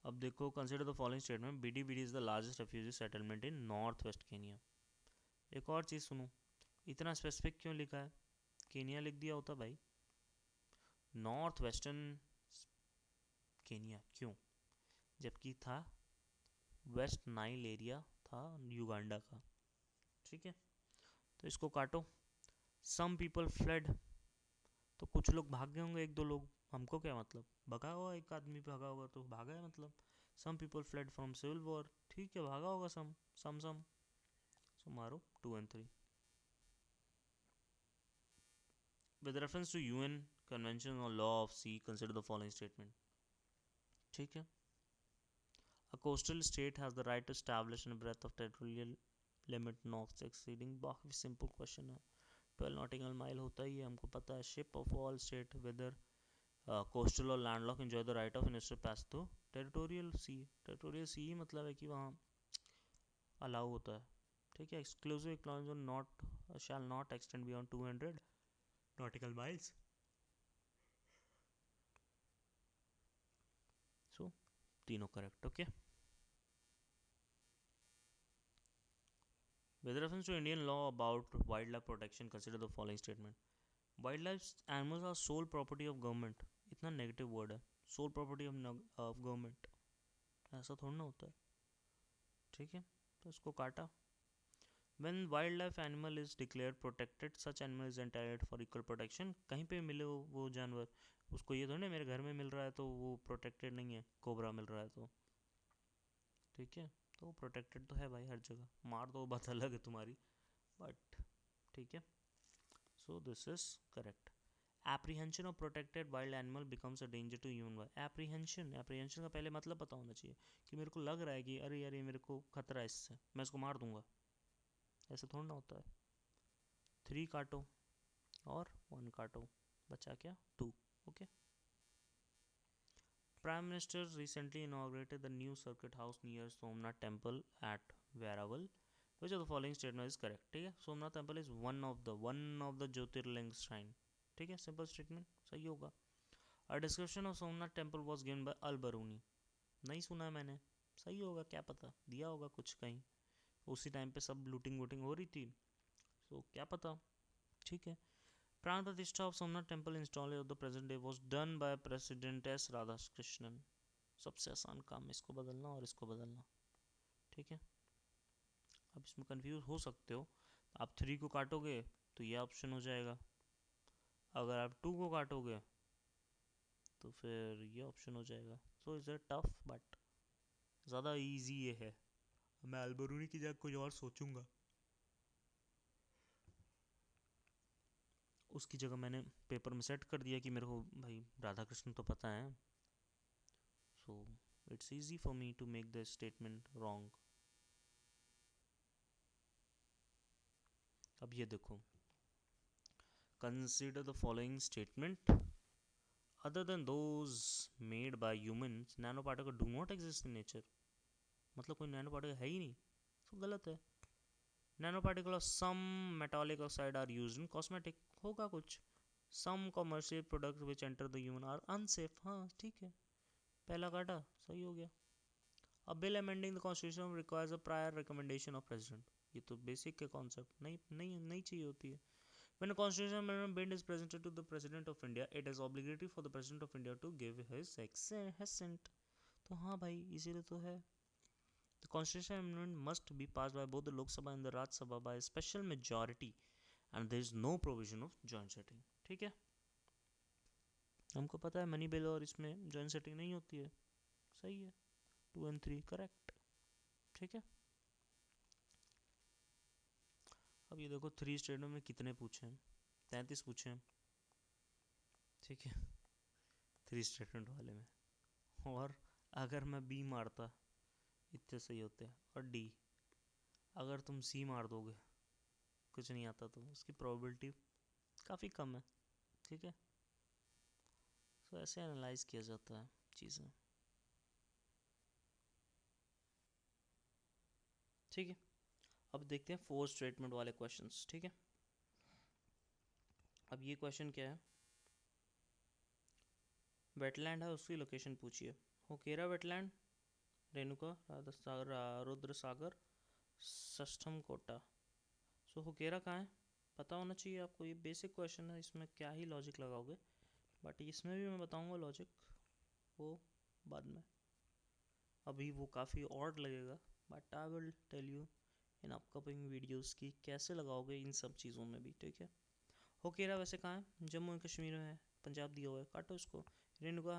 A: अब देखो, consider the following statement, Bidi Bidi is the largest refugee settlement in north west Kenya. एक और चीज़ सुनो, इतना स्पेसिफिक क्यों लिखा है? केनिया लिख दिया होता भाई, नॉर्थ वेस्टर्न केनिया क्यों? जबकि था वेस्ट नाइल एरिया था युगांडा का, ठीक है। तो इसको काटो। सम पीपल फ्लेड, तो कुछ लोग भाग गए होंगे, एक दो लोग, हमको क्या मतलब, भगा हुआ एक आदमी भागा होगा तो भागा है मतलब। Some people fled from civil war, ठीक है, भागा होगा सम सम सम। सो मारो 2 and 3। With reference to UN convention on law of sea consider the following statement, ठीक है। A coastal state has the right to establish a breadth of territorial limit not exceeding, बाकी simple question है, 12 nautical mile होता ही है, हमको पता है। Ship of all state whether coastal और landlock enjoy the right of innocent pass to territorial sea. Territorial sea मतलब है कि वहाँ अलाउ होता है, ठीक है। Exclusive acknowledgement not shall not extend beyond 200 nautical miles। So तीनों correct, okay. With reference to Indian law about wildlife protection, consider the following statement. Wildlife animals are sole property of government। इतना negative word है, sole property of government, ऐसा थोड़ा ना होता है, ठीक है। तो इसको काटा। When wildlife animal is declared protected, such animal is entitled for equal protection। कहीं पे मिले वो जानवर, उसको ये थोड़ा ना मेरे घर में मिल रहा है तो वो प्रोटेक्टेड नहीं है, कोबरा मिल रहा है तो, ठीक है। तो प्रोटेक्टेड तो है भाई हर जगह, मार दो बात अलग है तुम्हारी, बट ठीक है। So this is correct. Apprehension of protected wild animal becomes a danger to human by. Apprehension का पहले मतलब पता होना चाहिए कि मेरे को लग रहा है कि अरे यार ये मेरे को खतरा है इससे, मैं इसको मार दूंगा, ऐसे थोड़ा ना होता है। 3 काटो और 1 काटो, बचा क्या 2, okay. Prime Minister recently inaugurated the new circuit house near Somnath Temple at Veraval. Which of the following statement is correct? ठीक है, Somnath temple is one of the jyotirlinga shrine, ठीक है, सिंपल स्टेटमेंट सही होगा। A description of Somnath temple was given by Al Biruni, नहीं सुना है मैंने, सही होगा, क्या पता दिया होगा कुछ कहीं, उसी टाइम पे सब लूटिंग वूटिंग हो रही थी, सो क्या पता, ठीक है। प्राण प्रतिष्ठा of Somnath temple install of the present day was done by president S Radhakrishnan. सबसे आसान काम है इसको बदलना और इसको बदलना, ठीक है। अब इसमें कंफ्यूज हो सकते हो, आप 3 को काटोगे तो ये ऑप्शन हो जाएगा, अगर आप 2 को काटोगे तो फिर ये ऑप्शन हो जाएगा. So is it tough, but ज़्यादा इजी ये है. मैं अल्बरूनी की जगह कोई और सोचूंगा, उसकी जगह मैंने पेपर में सेट कर दिया कि मेरे को भाई राधा कृष्ण तो पता है, so it's easy for me to make the statement wrong. अब ये देखो, consider the following statement, other than those made by humans nano particle do not exist in nature. मतलब कोई नैनो पार्टिकल है ही नहीं, तो गलत है. Nano particle of some metallic oxide are used in cosmetic, होगा कुछ. Some commercial product which enter the human are unsafe, हाँ ठीक है, पहला काटा सही हो गया. A bill amending the constitution requires a prior recommendation of president. ये तो बेसिक के कॉन्सेप्ट नहीं नहीं नहीं चाहिए होती है. When a constitutional amendment bill is presented to the president of India, it is obligatory for the president of India to give his assent. तो हाँ भाई इसीलिए तो है. The constitutional amendment must be passed by both the Lok Sabha and the Raj Sabha by a special majority, and there is no provision of joint sitting. ठीक है, हमको पता है मनी बिल और इसमें जॉइंट सेटिंग नहीं होती है. सही है, 2 and 3 करेक्ट. ठीक है, अब ये देखो 3 स्टेटमेंट में कितने पूछे हैं, 33 पूछे हैं. ठीक है, 3 स्टेटमेंट वाले में. और अगर मैं बी मारता इतने सही होते हैं, और डी अगर तुम सी मार दोगे कुछ नहीं आता तो उसकी प्रोबेबिलिटी काफ़ी कम है. ठीक है, तो ऐसे एनालाइज किया जाता है चीज़ें. ठीक है, अब देखते हैं 4 स्टेटमेंट वाले क्वेश्चंस. ठीक है, अब ये क्वेश्चन क्या है, वेटलैंड है उसकी लोकेशन पूछिए. होकेरा वेटलैंड, रेणुका, रुद्र सागर, सष्टम कोटा. सो होकेरा कहाँ है पता होना चाहिए आपको. ये बेसिक क्वेश्चन है, इसमें क्या ही लॉजिक लगाओगे, बट इसमें भी मैं बताऊंगा लॉजिक, वो बाद में. अभी वो काफ़ी ऑड लगेगा, but I will tell you in upcoming videos की कैसे लगाओगे इन सब चीज़ों में भी. ठीक है, होकेरा वैसे कहाँ है, जम्मू एंड कश्मीर में है, पंजाब दिया हुआ है, काटो इसको. रेणुका,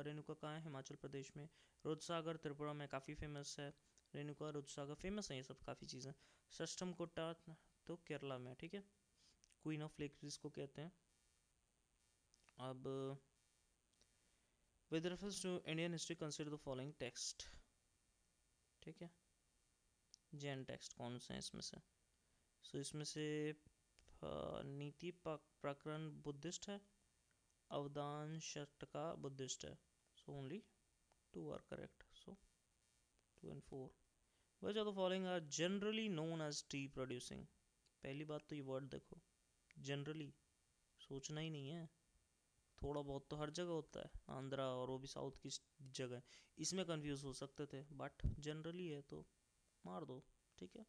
A: रेणुका कहाँ है, हिमाचल प्रदेश में. रुद्रसागर त्रिपुरा में काफ़ी फेमस है. रेणुका रुद्रसागर फेमस है ये सब काफ़ी चीज़ें. सष्टम कोटा तो केरला में. ठीक है, क्वीन ऑफ लेक्स इसको कहते हैं. अब with reference to Indian history consider the following text. ठीक है, जैन टेक्स्ट कौन से हैं इसमें से. सो इसमें से नीति प्रकरण बुद्धिस्ट है, अवदान षटका बुद्धिस्ट है. So only 2 are correct. So 2 and 4. Which of the following are generally known as tea producing? पहली बात तो ये वर्ड देखो, जनरली सोचना ही नहीं है. थोड़ा बहुत तो हर जगह होता है, आंध्रा और वो भी साउथ की जगह, इसमें कंफ्यूज हो सकते थे, बट जनरली है तो मार दो. ठीक है,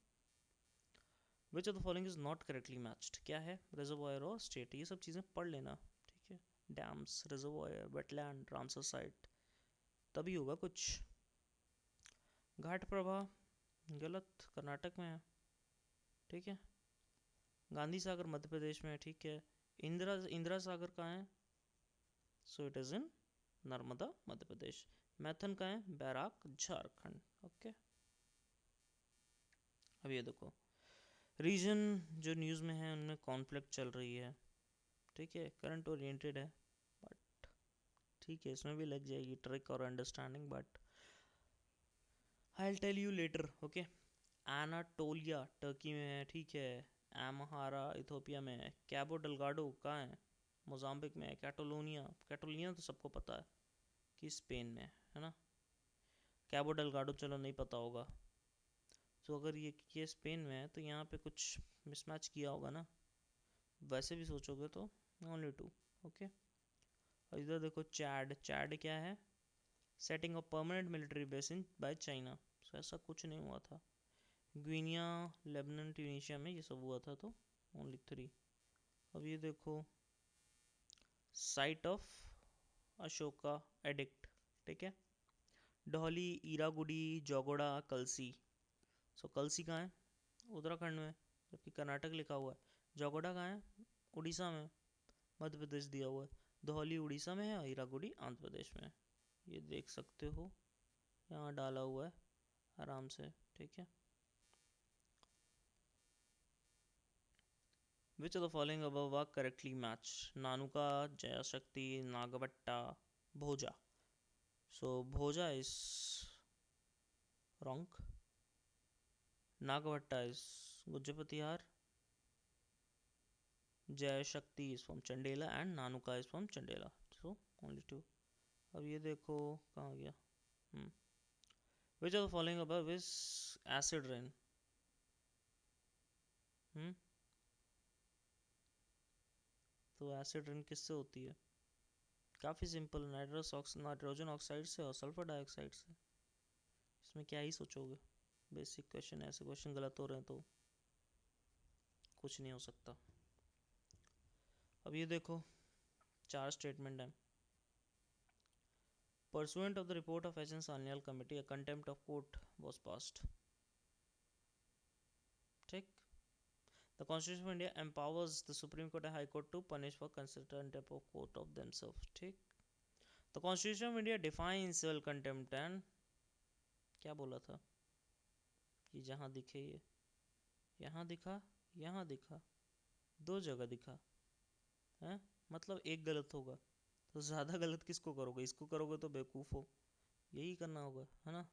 A: विच of the following is not correctly matched, क्या है, रिजर्वायर और स्टेट, ये सब चीज़ें पढ़ लेना. ठीक है, dams, reservoir, wetland, Ramsar site, तभी होगा कुछ. घाट प्रभा गलत, कर्नाटक में है. ठीक है, गांधी सागर मध्य प्रदेश में है. ठीक है, इंदिरा सागर कहाँ है, so it is in Narmada Madhya Pradesh. Maithon कहाँ है, बैराक झारखंड. ओके, अब ये देखो रीजन जो न्यूज़ में है उनमें कॉन्फ्लिक्ट चल रही है. ठीक है, करंट ओरिएंटेड है, बट ठीक है इसमें भी लग जाएगी ट्रिक और understanding, but I will tell you later. Okay, Anatolia Turkey में है. ठीक है, एमहारा इथोपिया में है. कैबो डेलगाडो कहाँ है, मोजाम्बिक में है. कैटोलोनिया, कैटोलोनिया तो सबको पता है कि स्पेन में है ना. कैबो डेलगाडो चलो नहीं पता होगा, तो अगर ये स्पेन में है तो यहाँ पे कुछ मिसमैच किया होगा ना, वैसे भी सोचोगे तो ओनली 2. ओके, और इधर देखो चैड, चैड क्या है, setting of permanent military base in by China. So ऐसा कुछ नहीं हुआ था. ग्वीनिया, लेबनान, ट्यूनीशिया में ये सब हुआ था, तो ओनली 3. अब ये देखो साइट ऑफ अशोका एडिक्ट. ठीक है, डोहली, ईरागुडी, जोगोड़ा, कलसी. सो कलसी कहाँ है, उत्तराखंड में. जबकि कर्नाटक लिखा हुआ है। जगोड़ा कहाँ है? उड़ीसा में, मध्य प्रदेश दिया हुआ है। धौली उड़ीसा में है और हीराकुडी आंध्र प्रदेश में है। ये देख सकते हो, यहाँ डाला हुआ है आराम से, ठीक है। Which of the following above are correctly matched? Nanuka, Jayashakti, Nagavatta, Bhoja. So Bhoja is wrong. Nagavatta is Gujapatihar. Jayashakti is from Chandela and Nanuka is from Chandela. So only two. अब ये देखो कहाँ गया? Which of the following above is acid rain? तो acid rain किससे होती है? काफ़ी सिंपल, नाइट्रोजन ऑक्साइड से और सल्फर डाइऑक्साइड से। इसमें क्या ही सोचोगे, बेसिक क्वेश्चन। ऐसे क्वेश्चन गलत हो रहे हैं तो कुछ नहीं हो सकता। अब ये देखो 4 स्टेटमेंट हैं। Pursuant of the report of HN Sanyal committee, a contempt of court was passed. ठीक। The Constitution of India empowers the Supreme Court and High Court to punish for contempt of court of themselves. ठीक। The Constitution of India defines civil contempt and क्या बोला था कि जहाँ दिखे ये, यहाँ दिखा, यहाँ दिखा, 2 जगह दिखा है, मतलब एक गलत होगा। तो ज़्यादा गलत किसको करोगे? इसको करोगे तो बेवकूफ़ हो, यही करना होगा, है ना।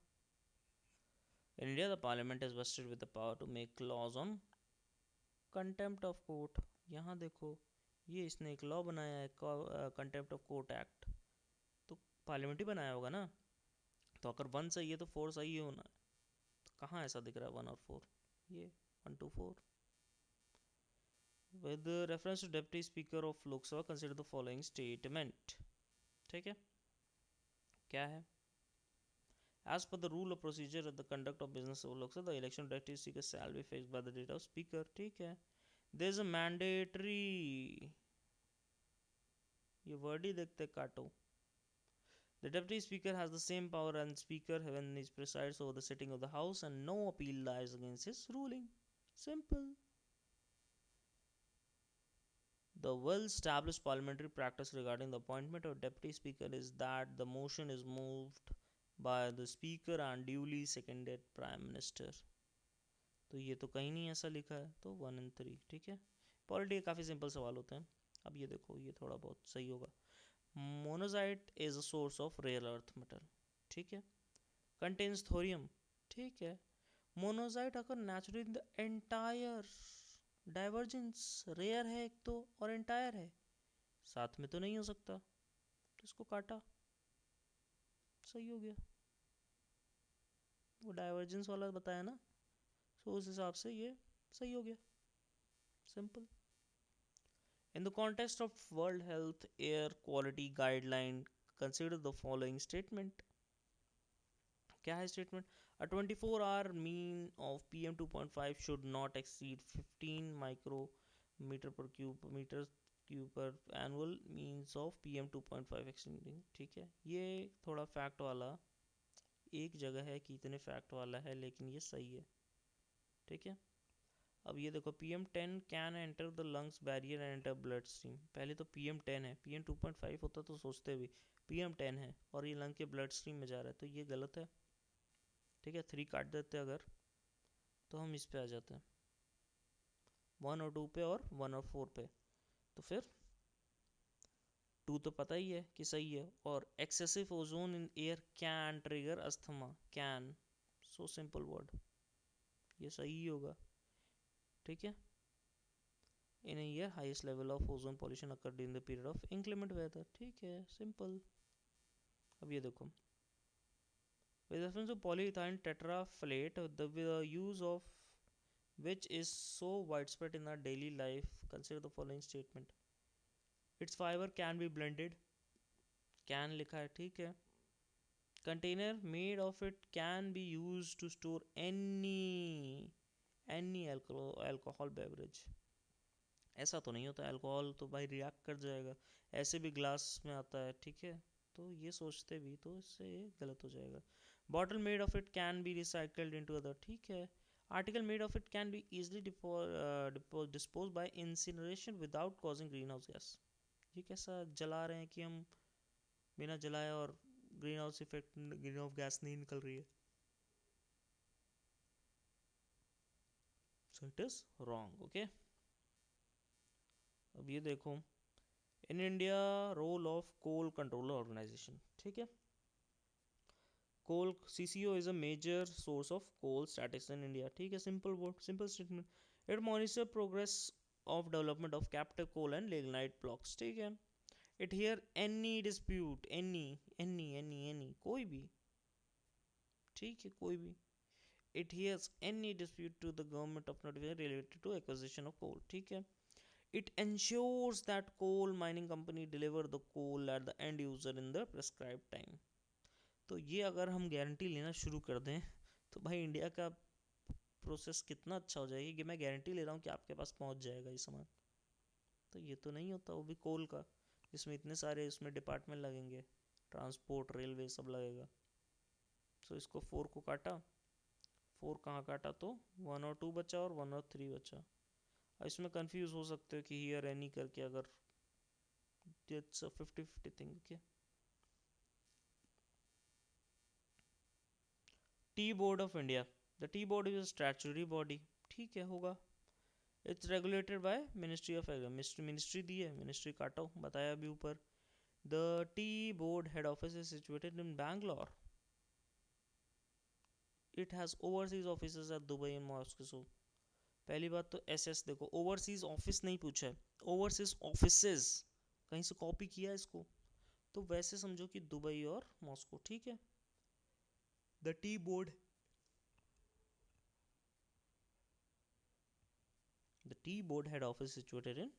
A: In India, the parliament is vested with the power to make laws on contempt of court. यहाँ देखो, ये इसने एक लॉ बनाया है, कंटेम्प्ट ऑफ कोर्ट एक्ट, तो पार्लियामेंट ही बनाया होगा ना। तो अगर 1 सही है तो 4 सही ही होना है। तो कहाँ ऐसा दिख रहा है 1 और 4? ये 1 2 4। With reference to Deputy Speaker of Lok Sabha, consider the following statement. ठीक है, क्या है? As per the rule of procedure of the conduct of business of Lok Sabha, the election of Deputy Speaker shall be fixed by the date of Speaker. ठीक है, there is a mandatory, ये word ही देखते काटो। The Deputy Speaker has the same power as Speaker when he presides over the sitting of the House, and no appeal lies against his ruling. Simple. The well-established parliamentary practice regarding the appointment of Deputy Speaker is that the motion is moved by the Speaker and duly seconded Prime Minister. तो ये तो कहीं नहीं ऐसा लिखा है, तो 1 and 3, ठीक है। पॉलिटी के काफ़ी सिंपल सवाल होते हैं। अब ये देखो, ये थोड़ा बहुत सही होगा। Monazite is a source of rare earth metal, ठीक है। कंटेन्स थोरियम, ठीक है। मोनोजाइट अगर naturally in the entire divergence, rare है एक तो और एंटायर है, साथ में तो नहीं हो सकता, तो इसको काटा, सही हो गया। वो डाइवर्जेंस वाला बताया ना, तो उस हिसाब से ये सही हो गया, simple. In the context of World Health Air Quality Guideline, consider the following statement. क्या है statement? A 24-hour mean of PM 2.5 should not exceed 15 micrometer per cube per annual means of PM 2.5 exceeding. ठीक है, ये थोड़ा fact वाला एक जगह है कि इतने फैक्ट वाला है, लेकिन ये सही है, ठीक है। अब ये देखो, PM10 can enter the lungs barrier and enter blood stream. पहले तो PM10 है, PM 2.5 होता तो सोचते भी, PM10 है और ये लंग के ब्लड स्ट्रीम में जा रहा है, तो ये गलत है, ठीक है। 3 काट देते अगर, तो हम इस पे आ जाते हैं 1 और 2 पे और 1 और 4 पे। तो फिर 2 तो पता ही है कि सही है, और excessive ozone in air can trigger asthma, can, so simple word, ये सही ही होगा, ठीक है। In a year, highest level of ozone pollution occurred in the period of inclement weather. ठीक है, simple. अब ये देखो, with reference to polyethylene tetraflate, the use of which is so widespread in our daily life, consider the following statement. Its fiber can be blended. Can लिखा है, ठीक है। Container made of it can be used to store any alcohol beverage. ऐसा तो नहीं होता, alcohol तो भाई रिएक्ट कर जाएगा, ऐसे भी ग्लास में आता है, ठीक है। तो ये सोचते भी तो इससे गलत हो जाएगा। Bottle made of it can be recycled into other, ठीक है। Article made of it can be easily disposed by incineration without causing greenhouse gas. ये कैसा जला रहे हैं कि हम बिना जलाए और ग्रीन हाउस गैस नहीं निकल रही है. So it is wrong. Okay. अब ये देखो, in India role of coal control organisation. ठीक है, coal CCO is a major source of coal statics in India. ठीक है, simple word, simple statement. It monitor progress of development of captive coal and lignite blocks. ठीक है, it hear any dispute, any कोई भी. ठीक है, कोई भी. It hears any dispute to the government of notification related to acquisition of coal. ठीक है, it ensures that coal mining company deliver the coal at the end user in the prescribed time. तो ये अगर हम guarantee लेना शुरू कर दें तो भाई इंडिया का प्रोसेस कितना अच्छा हो जाएगी कि मैं गारंटी ले रहा हूँ कि आपके पास पहुँच जाएगा ये सामान. तो ये तो नहीं होता, वो भी कोल का, जिसमें इतने सारे उसमें डिपार्टमेंट लगेंगे, ट्रांसपोर्ट, रेलवे सब लगेगा. तो इसको 4 को काटा, 4 कहाँ काटा तो 1 और 2 बचा और 1 और 3 बचा. इसमें कंफ्यूज हो सकते हो कि हियर एनी करके, अगर it's a 50-50 thing. Okay, tea board of India. The tea board is a statutory body. ठीक है, होगा. It's regulated by ministry of ministry दी है, मिनिस्ट्री काटो, बताया अभी ऊपर. The tea board head office is situated in Bangalore. It has overseas offices at Dubai and Moscow. पहली बात तो SS देखो, ओवरसीज ऑफिस नहीं पूछा है, ओवरसीज ऑफिसेज, कहीं से कॉपी किया है इसको, तो वैसे समझो कि दुबई और मॉस्को. ठीक है, the tea board, the tea board head office situated in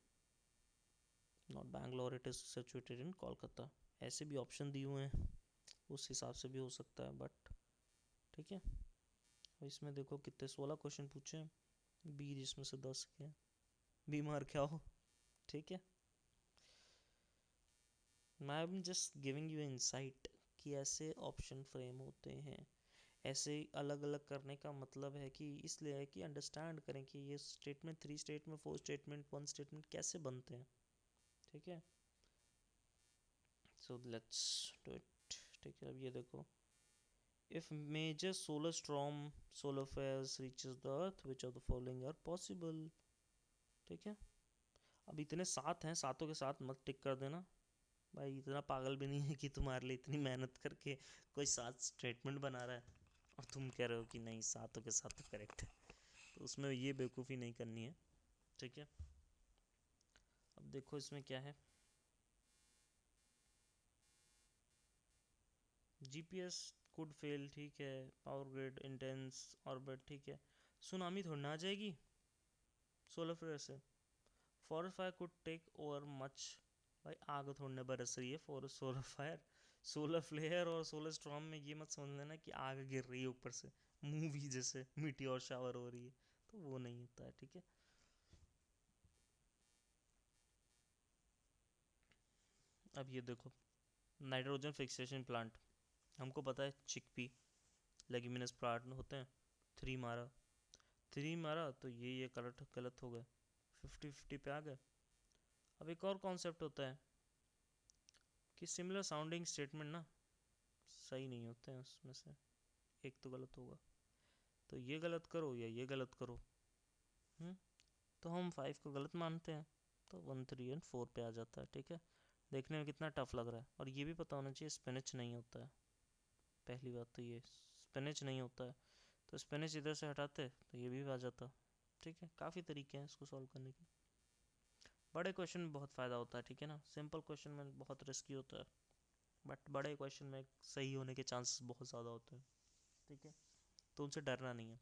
A: not Bangalore, it is situated इन कोलकाता. ऐसे भी ऑप्शन दिए हुए हैं, उस हिसाब से भी हो सकता है, बट ठीक है. इसमें देखो कितने 16 क्वेश्चन पूछे हैं, 20 इसमें से 10 के बीमार क्या हो. ठीक है, मैं am just giving you insight कि ऐसे ऑप्शन फ्रेम होते हैं. ऐसे अलग अलग करने का मतलब है कि इसलिए है कि अंडरस्टैंड करें कि ये स्टेटमेंट, 3 स्टेटमेंट, 4 स्टेटमेंट, 1 स्टेटमेंट कैसे बनते हैं. ठीक है, सो लेट्स डू इट. ठीक है, अब ये देखो, if major solar storm, solar flares reaches the earth, which of the following are possible. ठीक है, अब इतने 7 हैं, सातों के साथ मत टिक कर देना भाई. इतना पागल भी नहीं है कि तुम्हारे लिए इतनी मेहनत करके कोई 7 स्टेटमेंट बना रहा है और तुम कह रहे हो कि नहीं सातों के साथ तो करेक्ट है. तो उसमें ये बेवकूफ़ी नहीं करनी है. ठीक है, अब देखो इसमें क्या है. GPS could fail. ठीक है, पावर ग्रिड, इंटेंस ऑर्बिट. ठीक है, सुनामी थोड़ी ना आ जाएगी सोलर फ्लेयर से. Forest fire could take over much. भाई आग थोड़ी ना बरस रही है forest solar fire. Solar flare और सोलर स्टॉर्म में ये मत समझ लेना कि आग गिर रही है ऊपर से, मूवी जैसे मीटियोर शावर हो रही है, तो वो नहीं होता है. ठीक है, अब ये देखो, नाइट्रोजन फिक्सेशन प्लांट, हमको पता है चिकपी लेग्यूमिनस प्लांट होते हैं. 3 मारा, 3 मारा तो ये गलत गलत हो गए, 50-50 पे आ गए. अब एक और कॉन्सेप्ट होता है कि सिमिलर साउंडिंग स्टेटमेंट ना सही नहीं होते हैं, उसमें से एक तो गलत होगा. तो ये गलत करो या ये गलत करो. तो हम 5 को गलत मानते हैं, तो 1, 3 और 4 पे आ जाता है. ठीक है, देखने में कितना टफ लग रहा है. और ये भी पता होना चाहिए स्पिनच नहीं होता है. पहली बात तो ये स्पिनच नहीं होता है, तो स्पिनच इधर से हटाते तो ये भी आ जाता. ठीक है, काफ़ी तरीके हैं इसको सॉल्व करने के. बड़े क्वेश्चन में बहुत फ़ायदा होता है. ठीक है ना, सिंपल क्वेश्चन में बहुत रिस्की होता है, बट बड़े क्वेश्चन में सही होने के चांसेस बहुत ज़्यादा होते हैं. ठीक है, तो उनसे डरना नहीं है.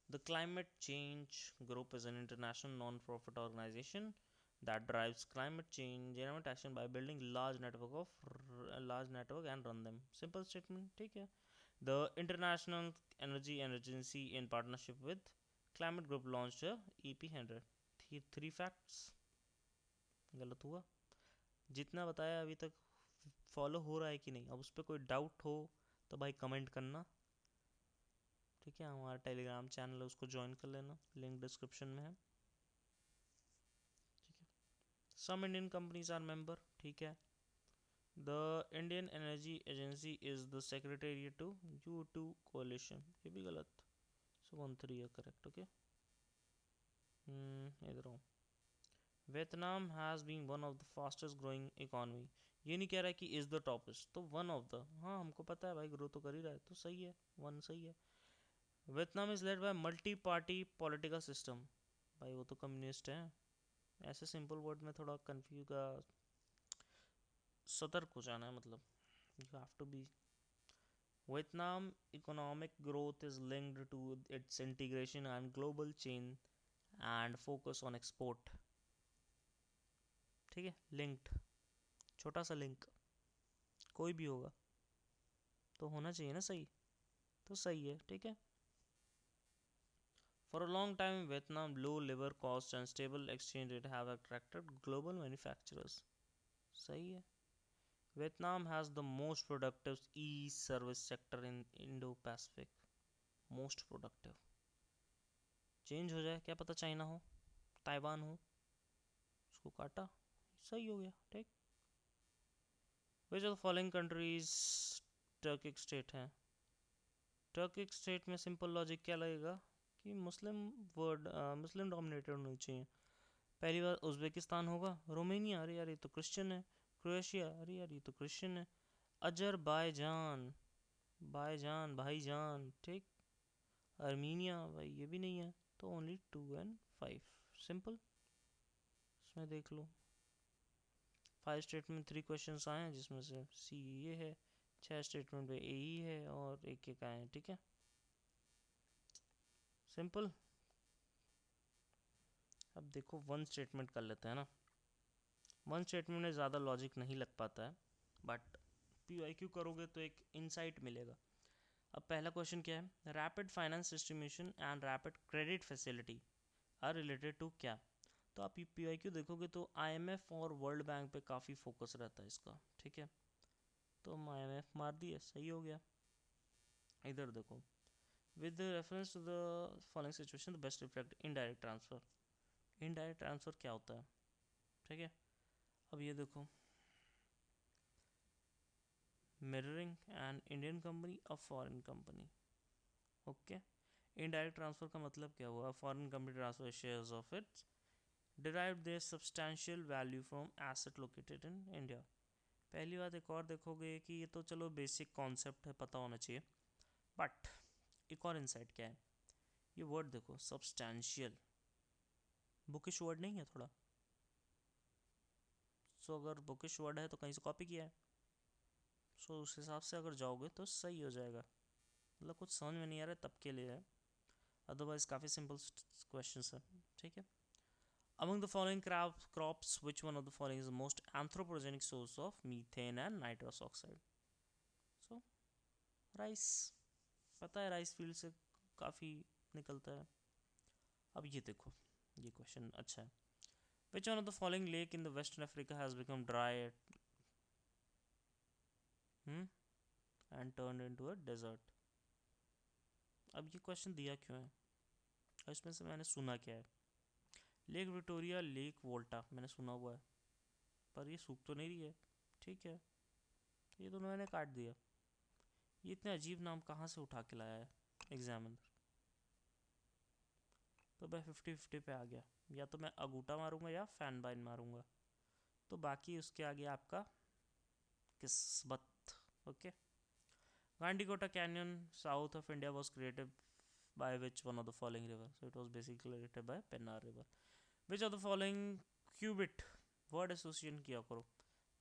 A: The Climate Change Group is an international non-profit organization that drives climate change action by building large network and run them. Simple statement. ठीक है, the International Energy Agency in partnership with Climate Group launched a EP100. 3 facts. गलत हुआ. जितना बताया अभी तक follow हो रहा है कि नहीं, अब उस पर कोई डाउट हो तो भाई कमेंट करना. ठीक है, हमारा टेलीग्राम चैनल है, उसको ज्वाइन कर लेना, लिंक डिस्क्रिप्शन में है। ठीक है, some Indian companies are member. ठीक है, the Indian energy agency is the secretariat to U2 कोalition। ये भी गलत, सो 1-3 है करेक्ट। ओके, इधर आओ। Vietnam has been one of the fastest growing economy. ये नहीं कह रहा है कि इज़ द टॉपेस्ट, तो वन ऑफ द, हाँ हमको पता है भाई, ग्रो तो कर ही रहा है, तो सही है, वन सही है। Vietnam is led by multi party political system. भाई वो तो कम्युनिस्ट हैं। ऐसे सिंपल वर्ड में थोड़ा कन्फ्यूज का सतर्क हो जाना है, मतलब you have to be. Vietnam economic growth is linked to its integration and global chain and focus on export. ठीक है, लिंक्ड, छोटा सा लिंक, कोई भी होगा तो होना चाहिए ना सही, तो सही है। ठीक है, for a long time Vietnam low labor costs and stable exchange rate have attracted global manufacturers। सही है। Vietnam has the most productive e-service sector in Indo-Pacific। most productive, change हो जाए क्या पता, चाइना हो, ताइवान हो, उसको काटा, सही हो गया। ठीक, विच of the following countries Turkic state है। टर्किक स्टेट में सिंपल लॉजिक क्या लगेगा कि मुस्लिम वर्ड, मुस्लिम डोमिनेटेड होनी चाहिए। पहली बार उज़्बेकिस्तान होगा, रोमेनिया, अरे यार ये तो क्रिश्चियन है, क्रोएशिया, अरे यार ये तो क्रिश्चियन है, अजरबैजान, बाईजान भाईजान, ठीक, आर्मीनिया, भाई ये भी नहीं है, तो ओनली 2 and 5, सिंपल। इसमें देख लो 5 स्टेटमेंट 3 क्वेश्चन आए हैं, जिसमें से सी ये है, 6 स्टेटमेंट पे ए ही है और एक आए हैं। ठीक है, सिंपल। अब देखो वन स्टेटमेंट कर लेते हैं ना। वन स्टेटमेंट में ज़्यादा लॉजिक नहीं लग पाता है, बट PYQ करोगे तो एक इंसाइट मिलेगा। अब पहला क्वेश्चन क्या है, rapid finance distribution and rapid credit facility are related to क्या। तो आप PYQ देखोगे तो IMF और वर्ल्ड बैंक पे काफ़ी फोकस रहता है इसका। ठीक है, तो हम IMF मार दिए, सही हो गया। इधर देखो, with reference to the following situation the best reflect indirect transfer. Indirect transfer क्या होता है, ठीक है। अब ये देखो, mirroring an Indian company a foreign company. Okay, indirect transfer का मतलब क्या हुआ, foreign company transfer shares of its derived their substantial value from asset located in India। पहली बात एक और देखोगे कि ये तो चलो बेसिक कॉन्सेप्ट है, पता होना चाहिए, बट एक और इंसाइट क्या है, ये वर्ड देखो सब्सटैंशियल, बुकिश वर्ड नहीं है थोड़ा, सो अगर बुकिश वर्ड है तो कहीं से कॉपी किया है, सो उस हिसाब से अगर जाओगे तो सही हो जाएगा। मतलब कुछ समझ में नहीं आ रहा है तब के लिए है, अदरवाइज काफ़ी सिंपल क्वेश्चन है। ठीक है, among the following crops which one of the following is the most anthropogenic source of methane and nitrous oxide। so rice, पता है राइस फील्ड से काफ़ी निकलता है। अब ये देखो, ये क्वेश्चन अच्छा है, which one of the following lake in the western Africa has become dry and turned into a desert। अब ये क्वेश्चन दिया क्यों है और इसमें से मैंने सुना क्या है, लेक विक्टोरिया, लेक वोल्टा मैंने सुना हुआ है, पर ये सूख तो नहीं रही है। ठीक है, ये तो मैंने काट दिया। ये इतने अजीब नाम कहाँ से उठा के लाया है एग्जामिनर, तो मैं 50-50 पे आ गया, या तो मैं अगूटा मारूंगा या फैन बाइन मारूंगा, तो बाकी उसके आगे आपका किस्मत। Okay, Gandikota canyon south of India was created by which one of the following river, so it was basically created by Pennar river। which of the following qubit, word association किया करो,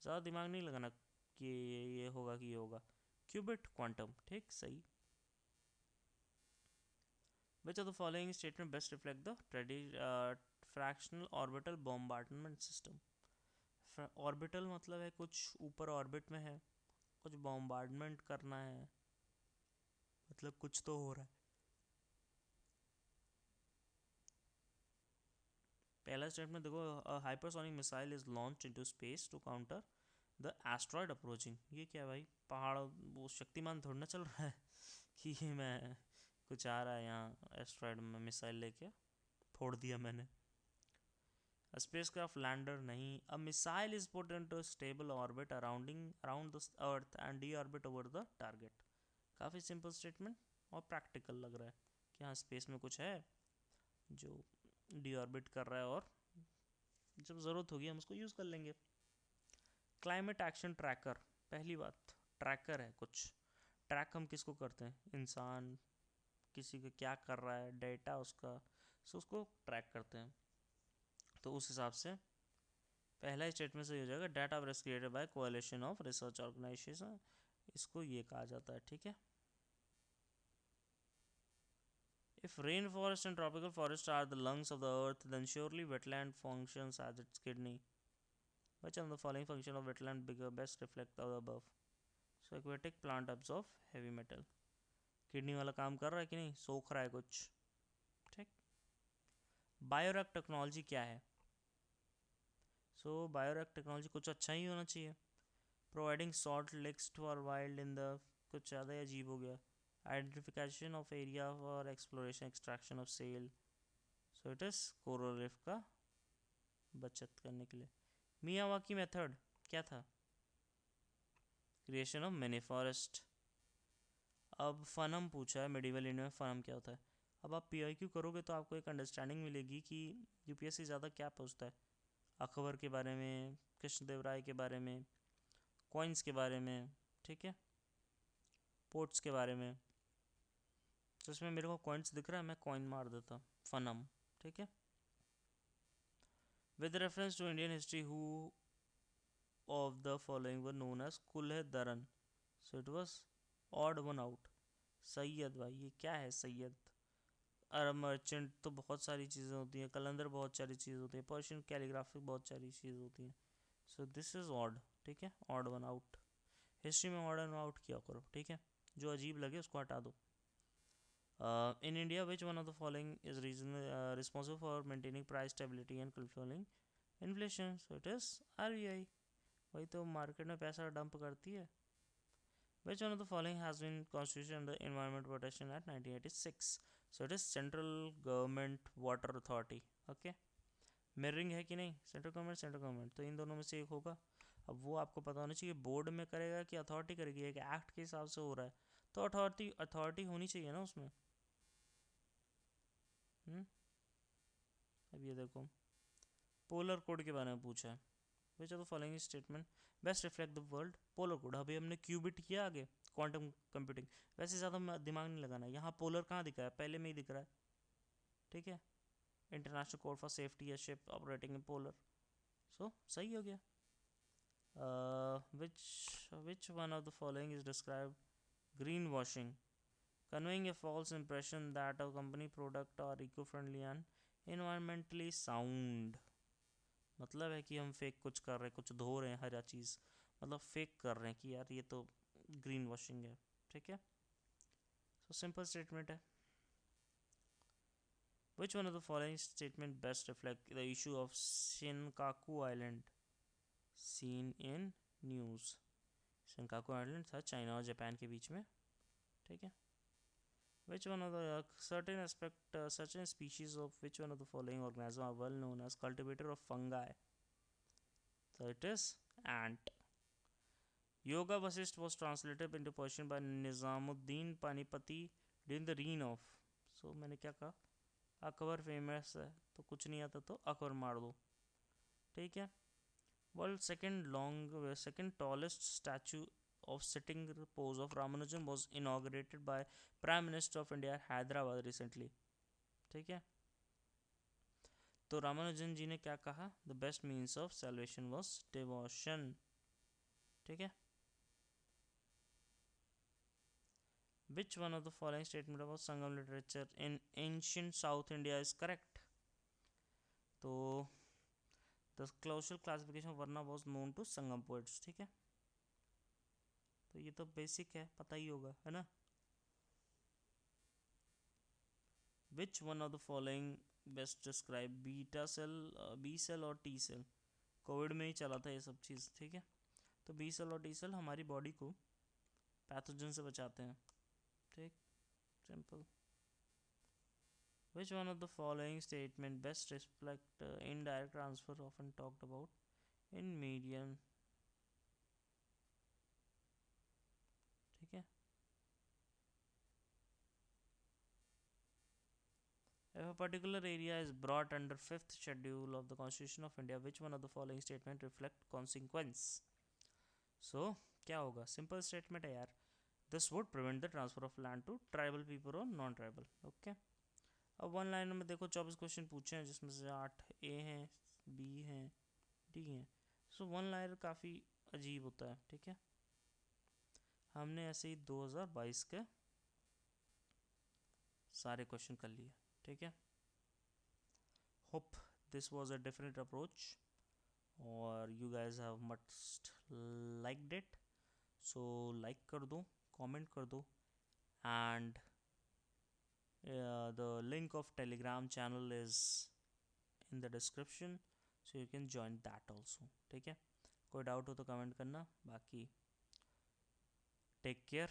A: ज़्यादा दिमाग नहीं लगाना कि ये होगा कि ये होगा, क्यूबिट क्वांटम, ठीक सही। which of the following statement best reflect the fractional orbital bombardment system। Orbital मतलब है कुछ ऊपर ऑर्बिट में है, कुछ बॉम्बार्डमेंट करना है, मतलब कुछ तो हो रहा है। पहला स्टेटमेंट देखो, hypersonic missile is launch into space to counter the asteroid approaching. ये क्या है भाई, पहाड़ वो शक्तिमान थोड़ा ना चल रहा है कि मैं कुछ आ रहा है यहाँ एस्ट्रॉयड में, मिसाइल लेके फोड़ दिया मैंने। A spacecraft lander नहीं, a missile is put into a stable orbit around the earth and deorbit over the target। काफ़ी सिंपल स्टेटमेंट और प्रैक्टिकल लग रहा है कि हाँ स्पेस में कुछ है जो डीऑर्बिट कर रहा है और जब ज़रूरत होगी हम उसको यूज़ कर लेंगे। क्लाइमेट एक्शन ट्रैकर, पहली बात ट्रैकर है कुछ, ट्रैक हम किसको करते हैं, इंसान किसी का क्या कर रहा है, डेटा उसका, सो उसको ट्रैक करते हैं। तो उस हिसाब से पहला स्टेटमेंट सही हो जाएगा, data was created by coalition of research organisation, इसको ये कहा जाता है, ठीक है। If rainforest and tropical forests are the lungs of the earth, then surely wetland functions as its kidney. Which of the following function of wetland best reflect the above? So aquatic plant absorb heavy metal. Kidney वाला काम कर रहा है कि नहीं, सोख रहा है कुछ, ठीक। बायोरेक्ट टेक्नोलॉजी क्या है? सो बायोरेक्ट टेक्नोलॉजी कुछ अच्छा ही होना चाहिए। Providing salt licks for wild in the, कुछ ज़्यादा ही अजीब हो गया। Identification of area for exploration extraction of cell, so it is coral reef का बचत करने के लिए। मियावाकी मेथड क्या था? Creation of mini forest. अब फनम पूछा है, मेडिवल इंडिया में फनम क्या होता है। अब आप पीआईक्यू करोगे तो आपको एक अंडरस्टैंडिंग मिलेगी कि यूपीएससी ज़्यादा क्या पूछता है, अकबर के बारे में, कृष्णदेव राय के बारे में, कॉइन्स के बारे में, ठीक है, पोर्ट्स के बारे में। तो इसमें मेरे को कॉइन्स दिख रहा है, मैं कॉइन मार देता फनम, ठीक है। With reference to Indian history who of the following were known as कुल्हे दरन, so it was odd one out. Syed, भाई ये क्या है सैयद? अरब मर्चेंट तो बहुत सारी चीज़ें होती हैं, कलंदर बहुत सारी चीज़ होती है, पर्शियन कैलीग्राफी बहुत सारी चीज़ होती हैं, सो दिस इज़ ऑड, ठीक है, ऑड वन आउट। हिस्ट्री में ऑड वन आउट किया करो, ठीक है, जो अजीब लगे उसको हटा दो। In India which one of the following is region responsible for maintaining price stability and controlling inflation, so it is RBI. वही तो मार्केट में पैसा डंप करती है। Which one of the following has been constituted under Environment Protection Act 1986? So it is Central Government Water Authority. Okay. Mirroring है कि नहीं, central government, तो इन दोनों में से एक होगा। अब वो आपको पता होना चाहिए बोर्ड में करेगा कि अथॉरिटी करेगी, एक एक्ट के हिसाब से हो रहा है, तो अथॉरिटी होनी चाहिए ना उसमें। अब ये देखो पोलर कोड के बारे में पूछा है। विच of the following statement best reflect the world polar code. अभी हमने क्यूबिट किया आगे, क्वांटम कंप्यूटिंग, वैसे ज़्यादा दिमाग नहीं लगाना। यहाँ पोलर कहाँ दिख रहा है, पहले में ही दिख रहा है, ठीक है। International code for safety a ship operating in polar, so सही हो गया। Which one of the following is describe green washing, conveying a false impression that a company product are eco-friendly and environmentally sound। मतलब है कि हम fake कुछ कर रहे हैं, कुछ धो रहे हैं हर चीज़, मतलब फेक कर रहे हैं कि यार ये तो ग्रीन वॉशिंग है, ठीक है। सो सिंपल स्टेटमेंट है। Which one of the following statement best reflect the issue of Senkaku island seen in news. Senkaku island था चाइना और जापान के बीच में, ठीक है। Which one of the certain species of which one of the following organisms are well known as cultivator of fungi? So it is ant. Yoga Vasisht was translated into Persian by Nizamuddin Panipati during the reign of, so मैंने क्या कहा, Akbar famous है तो कुछ नहीं आता तो अकबर मार दो, ठीक है। World second tallest statue of sitting pose of Ramanujan was inaugurated by Prime Minister of India Hyderabad recently, ठीक है। तो रामानुजन जी ने क्या कहा, the best means of salvation was devotion, ठीक है। Which one of the following statement about Sangam literature in ancient south India is correct? तो the social classification varna was known to Sangam poets, ठीक है। तो ये तो बेसिक है, पता ही होगा, है ना। Which one of the following best describe beta cell, B cell और टी सेल। कोविड में ही चला था ये सब चीज़, ठीक है। तो बी सेल और टी सेल हमारी बॉडी को पैथोजन से बचाते हैं, ठीक, simple. Which one of the following statement best reflect indirect transfer often talked about in medium? ठीक है. If a particular area is brought under fifth schedule of the Constitution of India, which one of the following statement reflect consequence? So क्या होगा? Simple statement है यार. This would prevent the transfer of land to tribal people or non-tribal. Okay. अब one liner में देखो 24 question पूछे हैं जिसमें से 8 ए हैं, बी हैं, डी हैं. सो वन लाइनर काफ़ी अजीब होता है. ठीक है. हमने ऐसे ही 2022 के सारे क्वेश्चन कर लिए. ठीक है. Hope this was a different approach और you guys have must liked it. So like कर दो, कमेंट कर दो and the link of telegram channel is in the description so you can join that also. ठीक है. कोई doubt हो तो कमेंट करना. बाकी टेक केयर.